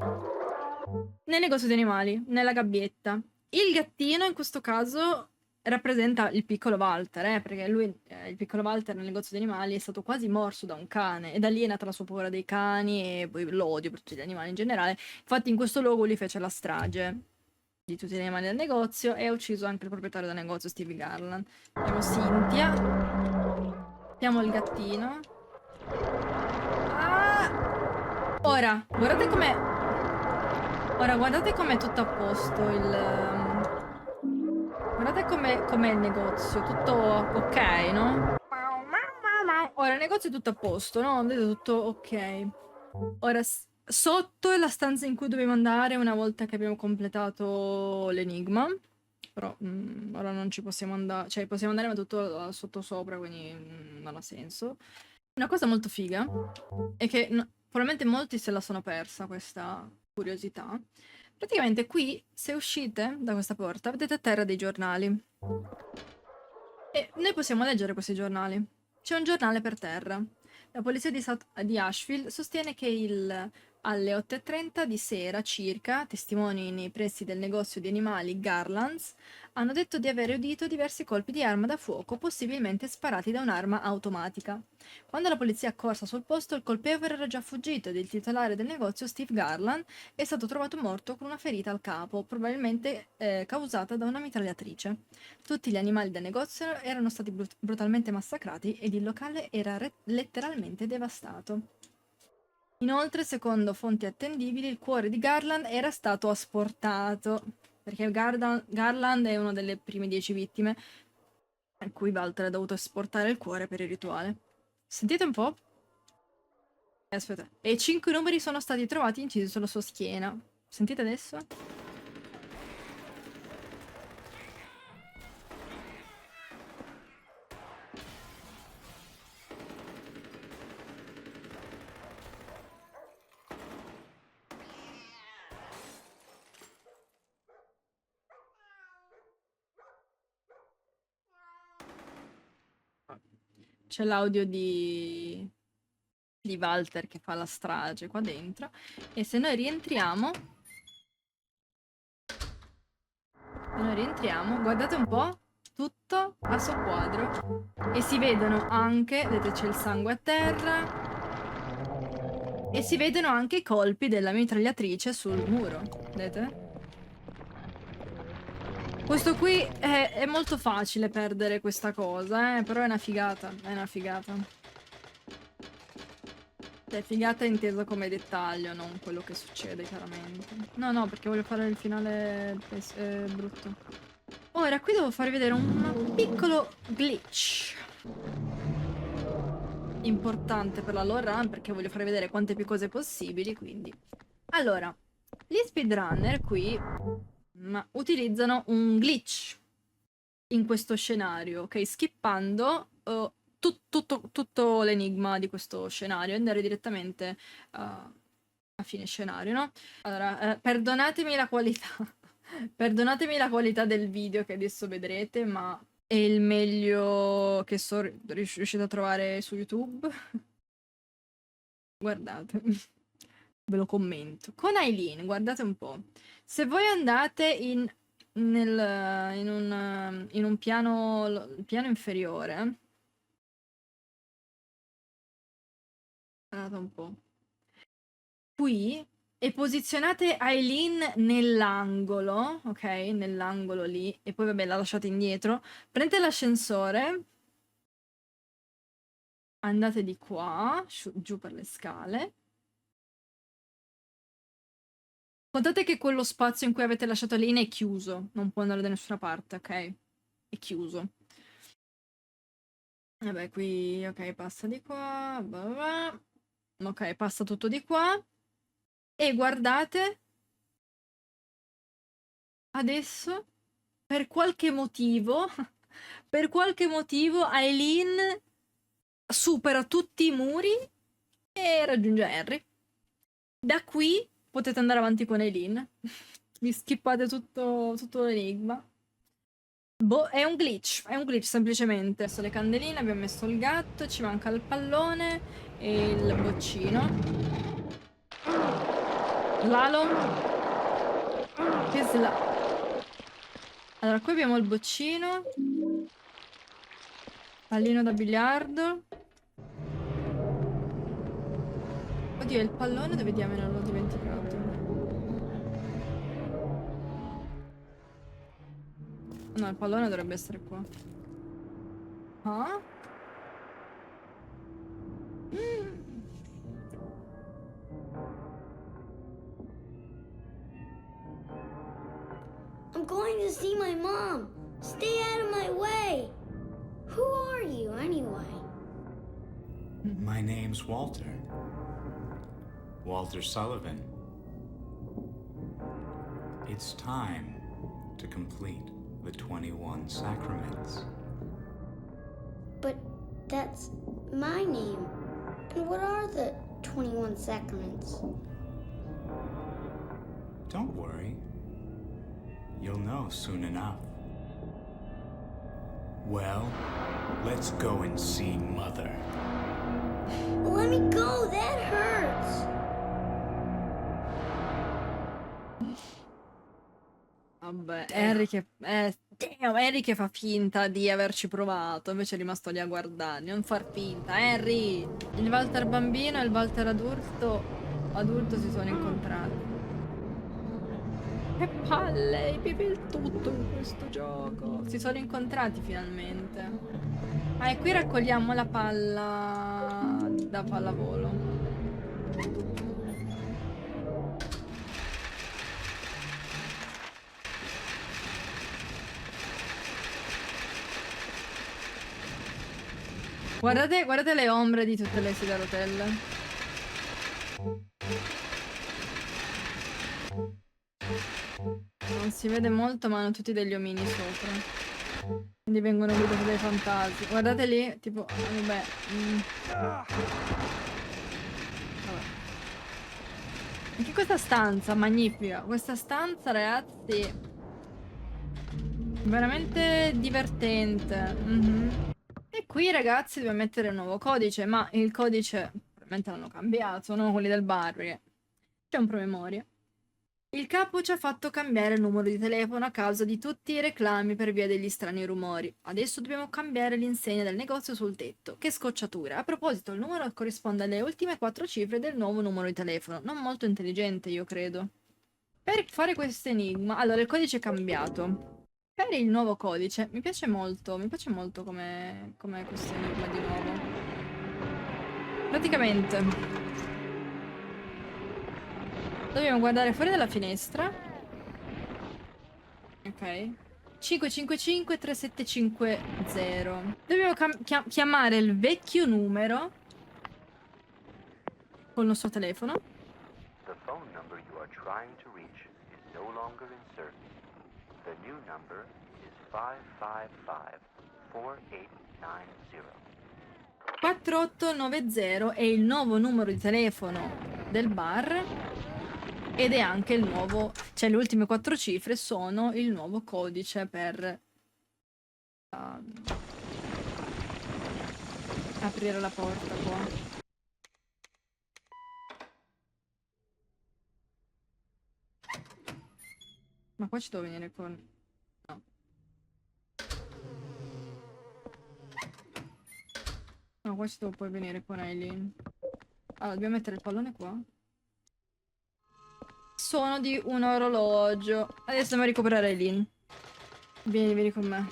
Speaker 1: nel negozio di animali, nella gabbietta. Il gattino in questo caso rappresenta il piccolo Walter, perché lui, il piccolo Walter nel negozio di animali è stato quasi morso da un cane e da lì è nata la sua paura dei cani e poi l'odio per tutti gli animali in generale. Infatti in questo luogo lui fece la strage di tutti gli animali del negozio e ha ucciso anche il proprietario del negozio, Steve Garland. Abbiamo Cynthia. Abbiamo il gattino. Ah! Ora, guardate com'è. Ora, guardate com'è tutto a posto Guardate com'è il negozio, tutto ok, no? Ora il negozio è tutto a posto, no? Vedete tutto ok. Ora sotto è la stanza in cui dobbiamo andare una volta che abbiamo completato l'enigma. Però ora non ci possiamo andare, cioè possiamo andare ma tutto sotto sopra, quindi non ha senso. Una cosa molto figa è che probabilmente molti se la sono persa questa curiosità. Praticamente qui, se uscite da questa porta, vedete a terra dei giornali. E noi possiamo leggere questi giornali. C'è un giornale per terra. La polizia di Ashfield sostiene che il alle 8:30 di sera circa, testimoni nei pressi del negozio di animali Garlands hanno detto di aver udito diversi colpi di arma da fuoco, possibilmente sparati da un'arma automatica. Quando la polizia è accorsa sul posto, il colpevole era già fuggito ed il titolare del negozio, Steve Garland, è stato trovato morto con una ferita al capo, probabilmente causata da una mitragliatrice. Tutti gli animali del negozio erano stati brutalmente massacrati ed il locale era letteralmente devastato. Inoltre, secondo fonti attendibili, il cuore di Garland era stato asportato, perché Garland è una delle prime 10 vittime a cui Walter ha dovuto esportare il cuore per il rituale. Sentite un po'? Aspetta. E 5 numeri sono stati trovati incisi sulla sua schiena. Sentite adesso? C'è l'audio di Walter che fa la strage qua dentro. E se noi rientriamo, guardate un po', tutto a soqquadro. E si vedono anche, vedete, c'è il sangue a terra. E si vedono anche i colpi della mitragliatrice sul muro. Vedete? Questo qui è molto facile perdere questa cosa, però è una figata, è una figata. Cioè, figata intesa come dettaglio, non quello che succede, chiaramente. No, perché voglio fare il finale brutto. Ora, qui devo farvi vedere un piccolo glitch. Importante per la lore run, perché voglio farvi vedere quante più cose possibili, quindi. Allora, gli speedrunner qui utilizzano un glitch in questo scenario, ok? Skippando tutto l'enigma di questo scenario e andare direttamente a fine scenario, no? Allora, perdonatemi la qualità perdonatemi la qualità del video che adesso vedrete, ma è il meglio che sono riuscita a trovare su YouTube. Guardate, ve lo commento. Con Aileen, guardate un po'. Se voi andate in un piano inferiore, guardate un po'. Qui e posizionate Aileen nell'angolo, ok? Nell'angolo lì, e poi vabbè la lasciate indietro. Prendete l'ascensore, andate di qua, giù per le scale. Contate che quello spazio in cui avete lasciato Aileen è chiuso, non può andare da nessuna parte, ok? È chiuso. Vabbè, qui, ok, passa di qua, ok, passa tutto di qua. E guardate, adesso, per qualche motivo Aileen supera tutti i muri e raggiunge Harry. Da qui potete andare avanti con Aileen. Vi skippate tutto l'enigma. Boh, è un glitch semplicemente. Adesso le candeline, abbiamo messo il gatto, ci manca il pallone e il boccino. Slalom. Che allora, qui abbiamo il boccino. Pallino da biliardo. Oddio, il pallone dove diamine l'ho dimenticato? No, il pallone dovrebbe essere qua. Ah?
Speaker 4: I'm going to see my mom. Stay out of my way. Who are you, anyway?
Speaker 6: My name's Walter. Walter Sullivan. It's time to complete the 21 sacraments.
Speaker 4: But that's my name. And what are the 21 sacraments?
Speaker 6: Don't worry. You'll know soon enough. Well, let's go and see Mother.
Speaker 4: Let me go, that hurts.
Speaker 1: Vabbè, Harry che fa finta di averci provato, invece è rimasto lì a guardarli. Non far finta, Harry! Il Walter bambino e il Walter adulto si sono incontrati. Che palle, pipi il tutto in questo gioco. Si sono incontrati finalmente. Ah, e qui raccogliamo la palla da pallavolo. Guardate le ombre di tutte le sedie a rotelle. Non si vede molto, ma hanno tutti degli omini sopra. Quindi vengono guidati dai fantasmi. Guardate lì, tipo, vabbè. Vabbè. Anche questa stanza, magnifica. Questa stanza, ragazzi, veramente divertente. E qui, ragazzi, dobbiamo mettere un nuovo codice, ma il codice probabilmente l'hanno cambiato, no? Quelli del bar, perché c'è un promemoria. Il capo ci ha fatto cambiare il numero di telefono a causa di tutti i reclami per via degli strani rumori. Adesso dobbiamo cambiare l'insegna del negozio sul tetto. Che scocciatura. A proposito, il numero corrisponde alle ultime 4 cifre del nuovo numero di telefono. Non molto intelligente, io credo. Per fare questo enigma... Allora, il codice è cambiato. Per il nuovo codice, mi piace molto come questo enigma di nuovo. Praticamente dobbiamo guardare fuori dalla finestra. Ok. 555 3750. Dobbiamo chiamare il vecchio numero col nostro telefono.
Speaker 7: The phone number you are trying to reach is no longer in service. The new number is 555-4890.
Speaker 1: 4890 è il nuovo numero di telefono del bar ed è anche il nuovo, cioè le ultime 4 cifre sono il nuovo codice per aprire la porta qua. Ma qua ci devo venire con... no. No, qua ci devo poi venire con Aileen. Allora, dobbiamo mettere il pallone qua. Suono di un orologio. Adesso andiamo a recuperare Aileen. Vieni con me.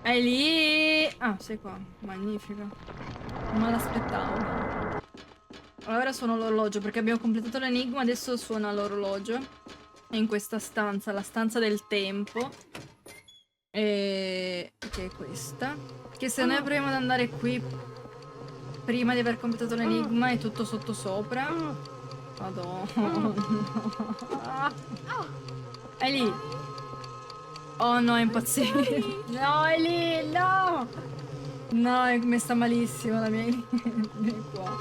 Speaker 1: Aileen! Ah, sei qua. Magnifica. Non l'aspettavo. Ora suona l'orologio perché abbiamo completato l'enigma, adesso suona l'orologio. È in questa stanza, la stanza del tempo. Che è questa. Che se noi proviamo ad andare qui prima di aver completato l'enigma è tutto sotto sopra. Madonna. È lì. Oh no, è impazzito. No, è lì, no! No, mi sta malissimo la mia... Vieni qua.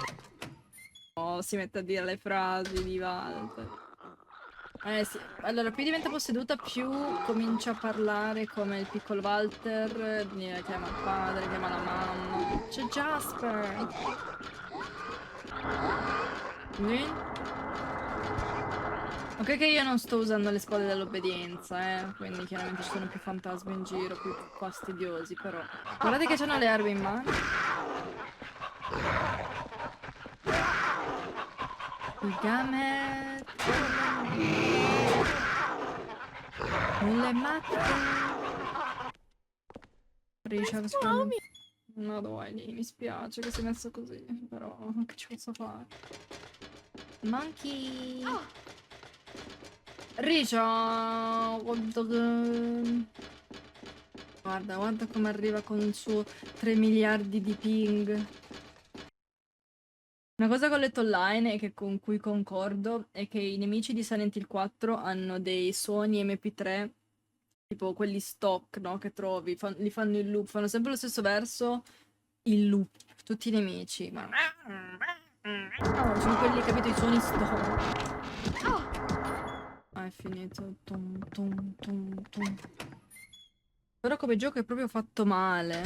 Speaker 1: Oh, si mette a dire le frasi di Walter. Sì. Allora, più diventa posseduta, più comincia a parlare come il piccolo Walter. Chiama il padre, chiama la mamma. C'è Jasper. Ok che io non sto usando le spade dell'obbedienza, quindi chiaramente ci sono più fantasmi in giro, più fastidiosi, però... Guardate che c'hanno le erbe in mano. I gamet... le macchine... Risha, no, dai, mi spiace che sei messo così, però che ci posso fare? Monkey... Risha... Guarda come arriva con il suo 3 miliardi di ping. Una cosa che ho letto online e che con cui concordo è che i nemici di Silent Hill 4 hanno dei suoni MP3, tipo quelli stock, no? Che trovi, li fanno in loop, fanno sempre lo stesso verso in loop, tutti i nemici. Ma... no, sono quelli, capito, i suoni stock. Ah, è finito. Tum, tum, tum, tum. Però come gioco è proprio fatto male.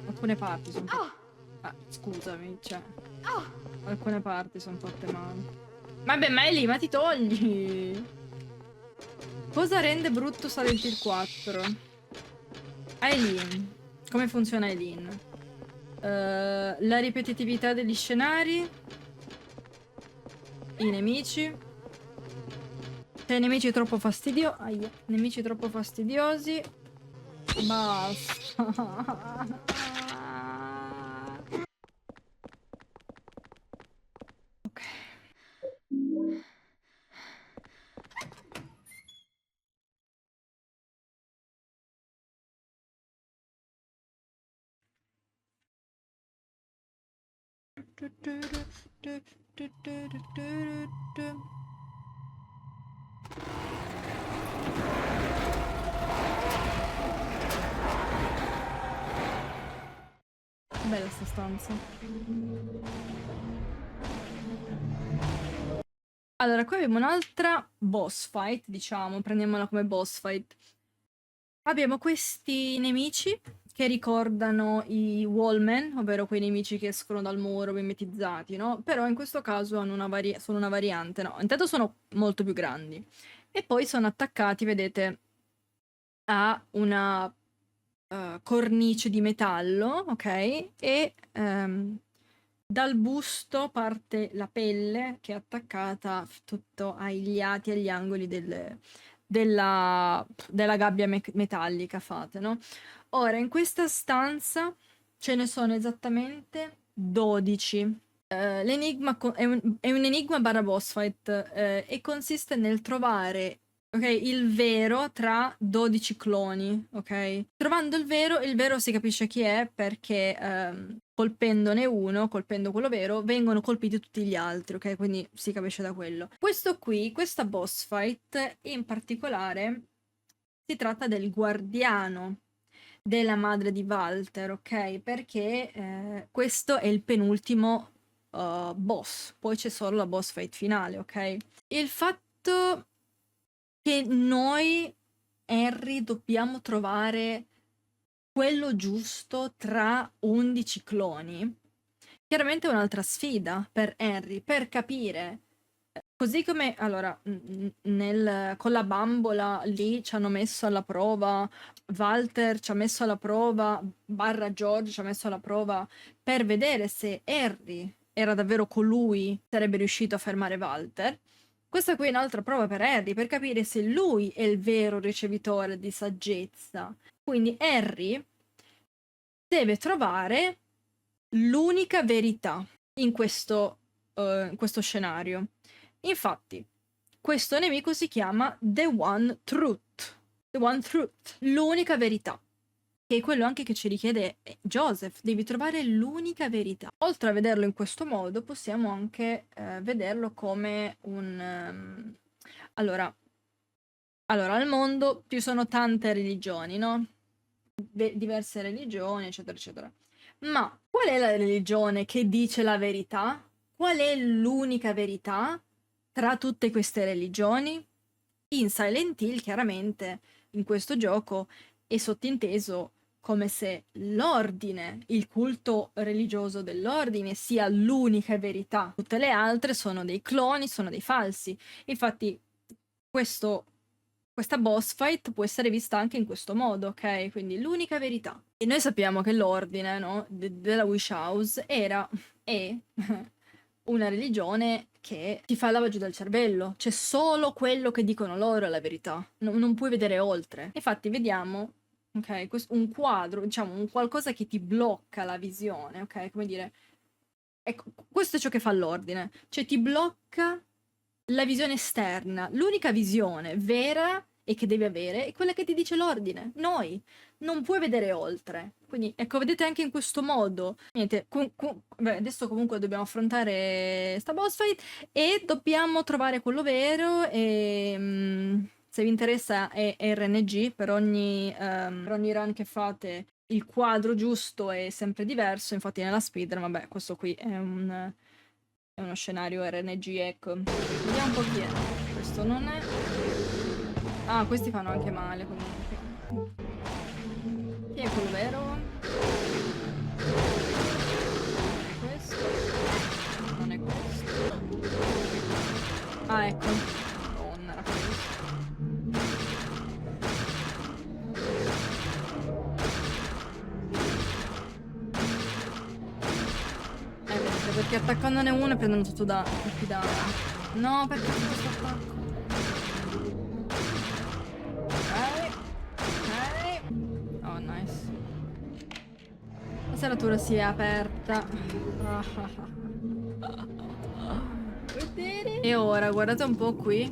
Speaker 1: Alcune parti sono... ah, scusami, cioè... Alcune parti sono fatte male. Vabbè, ma è lì, ma ti togli! Cosa rende brutto Silent Hill 4? Aileen. Come funziona Aileen? La ripetitività degli scenari. I nemici. Cioè, nemici troppo fastidiosi. Aia. Nemici troppo fastidiosi. Basta. Ok. Bella sta stanza. Allora, qui abbiamo un'altra boss fight, diciamo, prendiamola come boss fight. Abbiamo questi nemici che ricordano i Wallman, ovvero quei nemici che escono dal muro mimetizzati, no? Però in questo caso hanno sono una variante, no? Intanto sono molto più grandi. E poi sono attaccati, vedete, a una cornice di metallo, ok? E dal busto parte la pelle che è attaccata tutto agli lati, agli angoli della gabbia metallica fate, no? Ora, in questa stanza ce ne sono esattamente 12. L'enigma è un enigma barra boss fight e consiste nel trovare il vero tra 12 cloni, ok? Trovando il vero si capisce chi è perché colpendone uno, colpendo quello vero, vengono colpiti tutti gli altri, ok? Quindi si capisce da quello. Questo qui, questa boss fight, in particolare, si tratta del guardiano della madre di Walter, ok? Perché questo è il penultimo boss, poi c'è solo la boss fight finale, ok? Il fatto che noi, Harry, dobbiamo trovare quello giusto tra 11 cloni, chiaramente è un'altra sfida per Harry, per capire. Così come, allora, con la bambola lì ci hanno messo alla prova, Walter ci ha messo alla prova, barra George ci ha messo alla prova, per vedere se Harry era davvero colui che sarebbe riuscito a fermare Walter. Questa qui è un'altra prova per Harry, per capire se lui è il vero ricevitore di saggezza. Quindi Harry deve trovare l'unica verità in questo scenario. Infatti, questo nemico si chiama The One Truth. The One Truth, l'unica verità. Che è quello anche che ci richiede Joseph, devi trovare l'unica verità. Oltre a vederlo in questo modo, possiamo anche vederlo come un... Allora, al mondo ci sono tante religioni, no? Diverse religioni, eccetera, eccetera. Ma qual è la religione che dice la verità? Qual è l'unica verità tra tutte queste religioni? In Silent Hill, chiaramente, in questo gioco, è sottinteso come se l'ordine, il culto religioso dell'ordine, sia l'unica verità. Tutte le altre sono dei cloni, sono dei falsi. Infatti, questa boss fight può essere vista anche in questo modo, ok? Quindi l'unica verità. E noi sappiamo che l'ordine, no, della Wish House è una religione che ti fa il lavaggio del cervello. C'è solo quello che dicono loro è la verità. Non puoi vedere oltre. Infatti vediamo, ok, un quadro, diciamo, un qualcosa che ti blocca la visione, ok? Come dire, ecco, questo è ciò che fa l'ordine. Cioè ti blocca la visione esterna. L'unica visione vera e che devi avere è quella che ti dice l'ordine. Noi. Non puoi vedere oltre. Quindi, ecco, vedete anche in questo modo. Niente, beh, adesso comunque dobbiamo affrontare sta boss fight e dobbiamo trovare quello vero e... se vi interessa è RNG, per ogni run che fate il quadro giusto è sempre diverso, infatti nella speedrun, vabbè, questo qui è uno scenario RNG, ecco. Vediamo un po' chi è. Questo non è... Ah, questi fanno anche male comunque. Chi è quello vero? Questo non è Ah, ecco. Madonna, era quello. Vedete, perché attaccandone uno e prendono tutto da... tutti da... No, perché tutto questo attacco? Ok. Ok. Oh, nice. La serratura si è aperta. E ora, guardate un po' qui.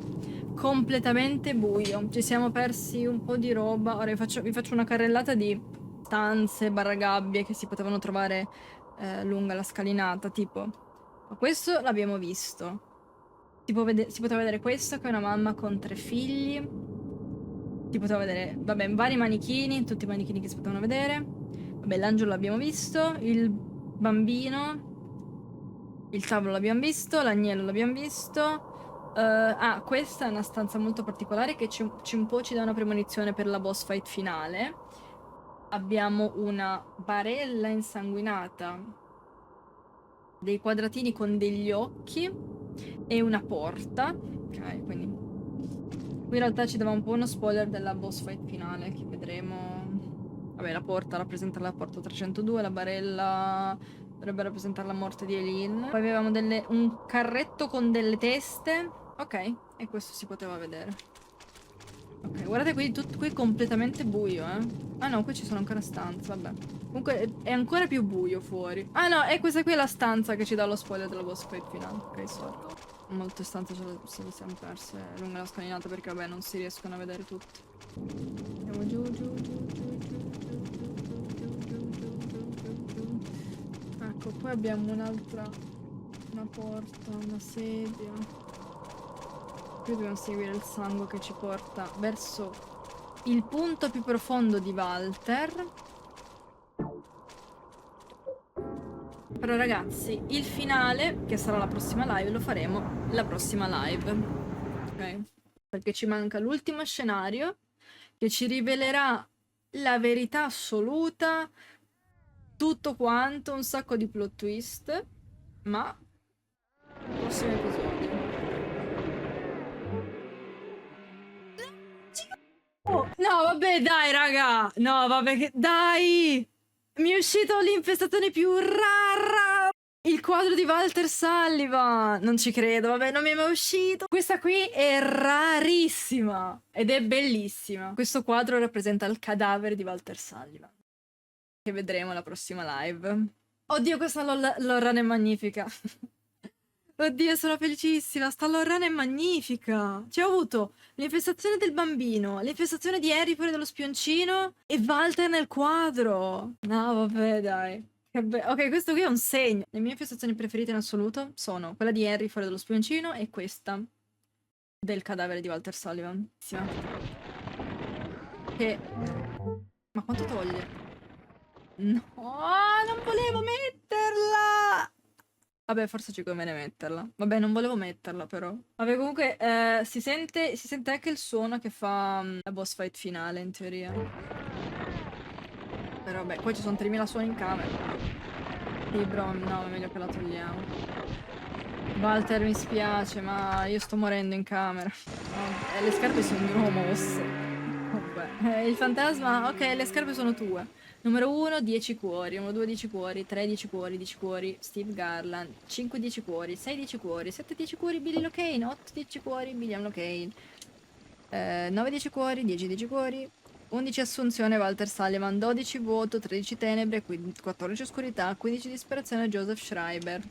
Speaker 1: Completamente buio. Ci siamo persi un po' di roba. Ora vi faccio una carrellata di stanze barra gabbie che si potevano trovare lunga la scalinata. Tipo, questo l'abbiamo visto. Si poteva vedere questo che è una mamma con 3 figli. Si poteva vedere, vabbè, vari manichini, tutti i manichini che si potevano vedere. Vabbè, l'angelo l'abbiamo visto, il bambino, il tavolo l'abbiamo visto, l'agnello l'abbiamo visto. Questa è una stanza molto particolare che un po' ci dà una premonizione per la boss fight finale. Abbiamo una barella insanguinata, dei quadratini con degli occhi e una porta. Ok, quindi qui in realtà ci dava un po' uno spoiler della boss fight finale che vedremo. Vabbè, la porta rappresenta la porta 302, la barella dovrebbe rappresentare la morte di Eileen. Poi avevamo un carretto con delle teste. Ok, e questo si poteva vedere. Ok, guardate qui, qui è completamente buio, eh. Ah no, qui ci sono ancora stanze, vabbè. Comunque è ancora più buio fuori. Ah no, e questa qui è la stanza che ci dà lo spoiler della boss fight finale. Ok, sorry. Molte stanze se le siamo perse lungo la scalinata perché vabbè non si riescono a vedere tutte. Andiamo giù, giù, giù, giù, giù. Ecco, poi abbiamo un'altra... una porta, una sedia. Qui dobbiamo seguire il sangue che ci porta verso il punto più profondo di Walter. Però ragazzi, il finale, che sarà la prossima live, lo faremo la prossima live. Ok? Perché ci manca l'ultimo scenario che ci rivelerà la verità assoluta, tutto quanto, un sacco di plot twist, ma prossimo episodio. Oh, no, vabbè, dai, raga. No, vabbè, dai. Mi è uscito l'infestazione più rara. Il quadro di Walter Sullivan. Non ci credo, vabbè, non mi è mai uscito. Questa qui è rarissima ed è bellissima. Questo quadro rappresenta il cadavere di Walter Sullivan, che vedremo alla prossima live. Oddio, questa Lorraine è magnifica. Oddio, sono felicissima. Sta Lorraine è magnifica. Ci ho avuto l'infestazione del bambino, l'infestazione di Harry fuori dallo spioncino e Walter nel quadro. No, vabbè, dai. Ok, questo qui è un segno. Le mie infestazioni preferite in assoluto sono quella di Harry fuori dallo spioncino e questa del cadavere di Walter Sullivan. Che... Ma quanto toglie? No, non volevo metterla! Vabbè, forse ci conviene metterla. Vabbè, non volevo metterla, però. Vabbè, comunque, si sente anche il suono che fa la boss fight finale, in teoria. Però vabbè, poi ci sono 3000 suoni in camera. Sì, bro, no, è meglio che la togliamo. Walter, mi spiace, ma io sto morendo in camera. Le scarpe sono di nuovo mosse. Vabbè. Il fantasma... Ok, le scarpe sono tue. Numero 1, 10 cuori. Numero 2, 10 cuori. 3, 10 cuori. 10 cuori, Steve Garland. 5, 10 cuori. 6, 10 cuori. 7, 10 cuori, Billy Locane. 8, 10 cuori, William Locane. 9, 10 cuori. 10, 10 cuori. 11 assunzione, Walter Sullivan. 12 vuoto. 13 tenebre. 14 oscurità. 15 disperazione, Joseph Schreiber.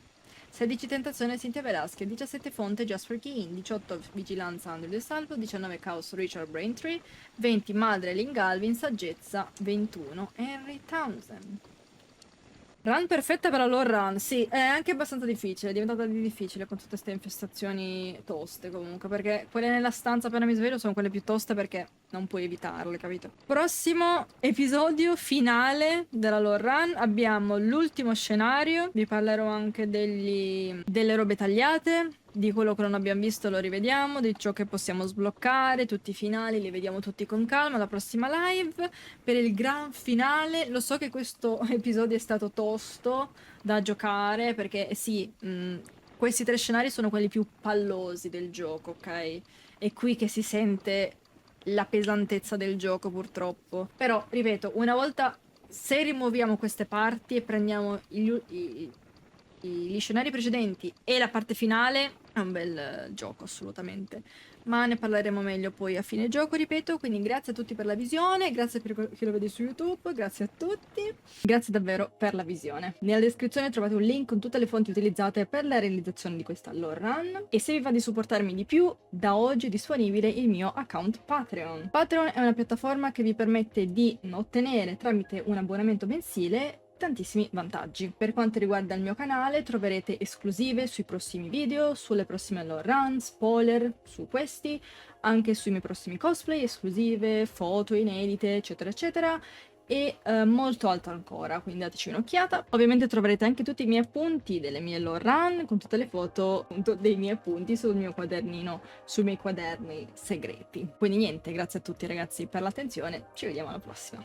Speaker 1: 16 tentazione, Cynthia Velasquez. 17 fonte, Jasper Keane. 18 vigilanza, Andrew De Salvo. 19 caos, Richard Braintree. 20 madre, Lynn Galvin. Saggezza, 21 Henry Townsend. Run perfetta per la lore run. Sì, è anche abbastanza difficile. È diventata difficile con tutte queste infestazioni toste comunque. Perché quelle nella stanza appena mi sveglio sono quelle più toste perché non puoi evitarle, capito? Prossimo episodio finale della lore run. Abbiamo l'ultimo scenario. Vi parlerò anche delle robe tagliate. Di quello che non abbiamo visto lo rivediamo, di ciò che possiamo sbloccare, tutti i finali li vediamo tutti con calma la prossima live. Per il gran finale, lo so che questo episodio è stato tosto da giocare perché sì, questi 3 scenari sono quelli più pallosi del gioco, ok? È qui che si sente la pesantezza del gioco, purtroppo. Però, ripeto, una volta, se rimuoviamo queste parti e prendiamo gli scenari precedenti e la parte finale, è un bel gioco, assolutamente. Ma ne parleremo meglio poi a fine gioco, ripeto. Quindi grazie a tutti per la visione, grazie per chi lo vede su YouTube, grazie a tutti. Grazie davvero per la visione. Nella descrizione trovate un link con tutte le fonti utilizzate per la realizzazione di questa lore run. E se vi va di supportarmi di più, da oggi è disponibile il mio account Patreon. Patreon è una piattaforma che vi permette di ottenere, tramite un abbonamento mensile, tantissimi vantaggi. Per quanto riguarda il mio canale, troverete esclusive sui prossimi video, sulle prossime lore run, spoiler su questi, anche sui miei prossimi cosplay, esclusive, foto inedite, eccetera eccetera, e molto altro ancora, quindi dateci un'occhiata. Ovviamente troverete anche tutti i miei appunti delle mie lore run, con tutte le foto appunto dei miei appunti sul mio quadernino, sui miei quaderni segreti. Quindi niente, grazie a tutti ragazzi per l'attenzione, ci vediamo alla prossima.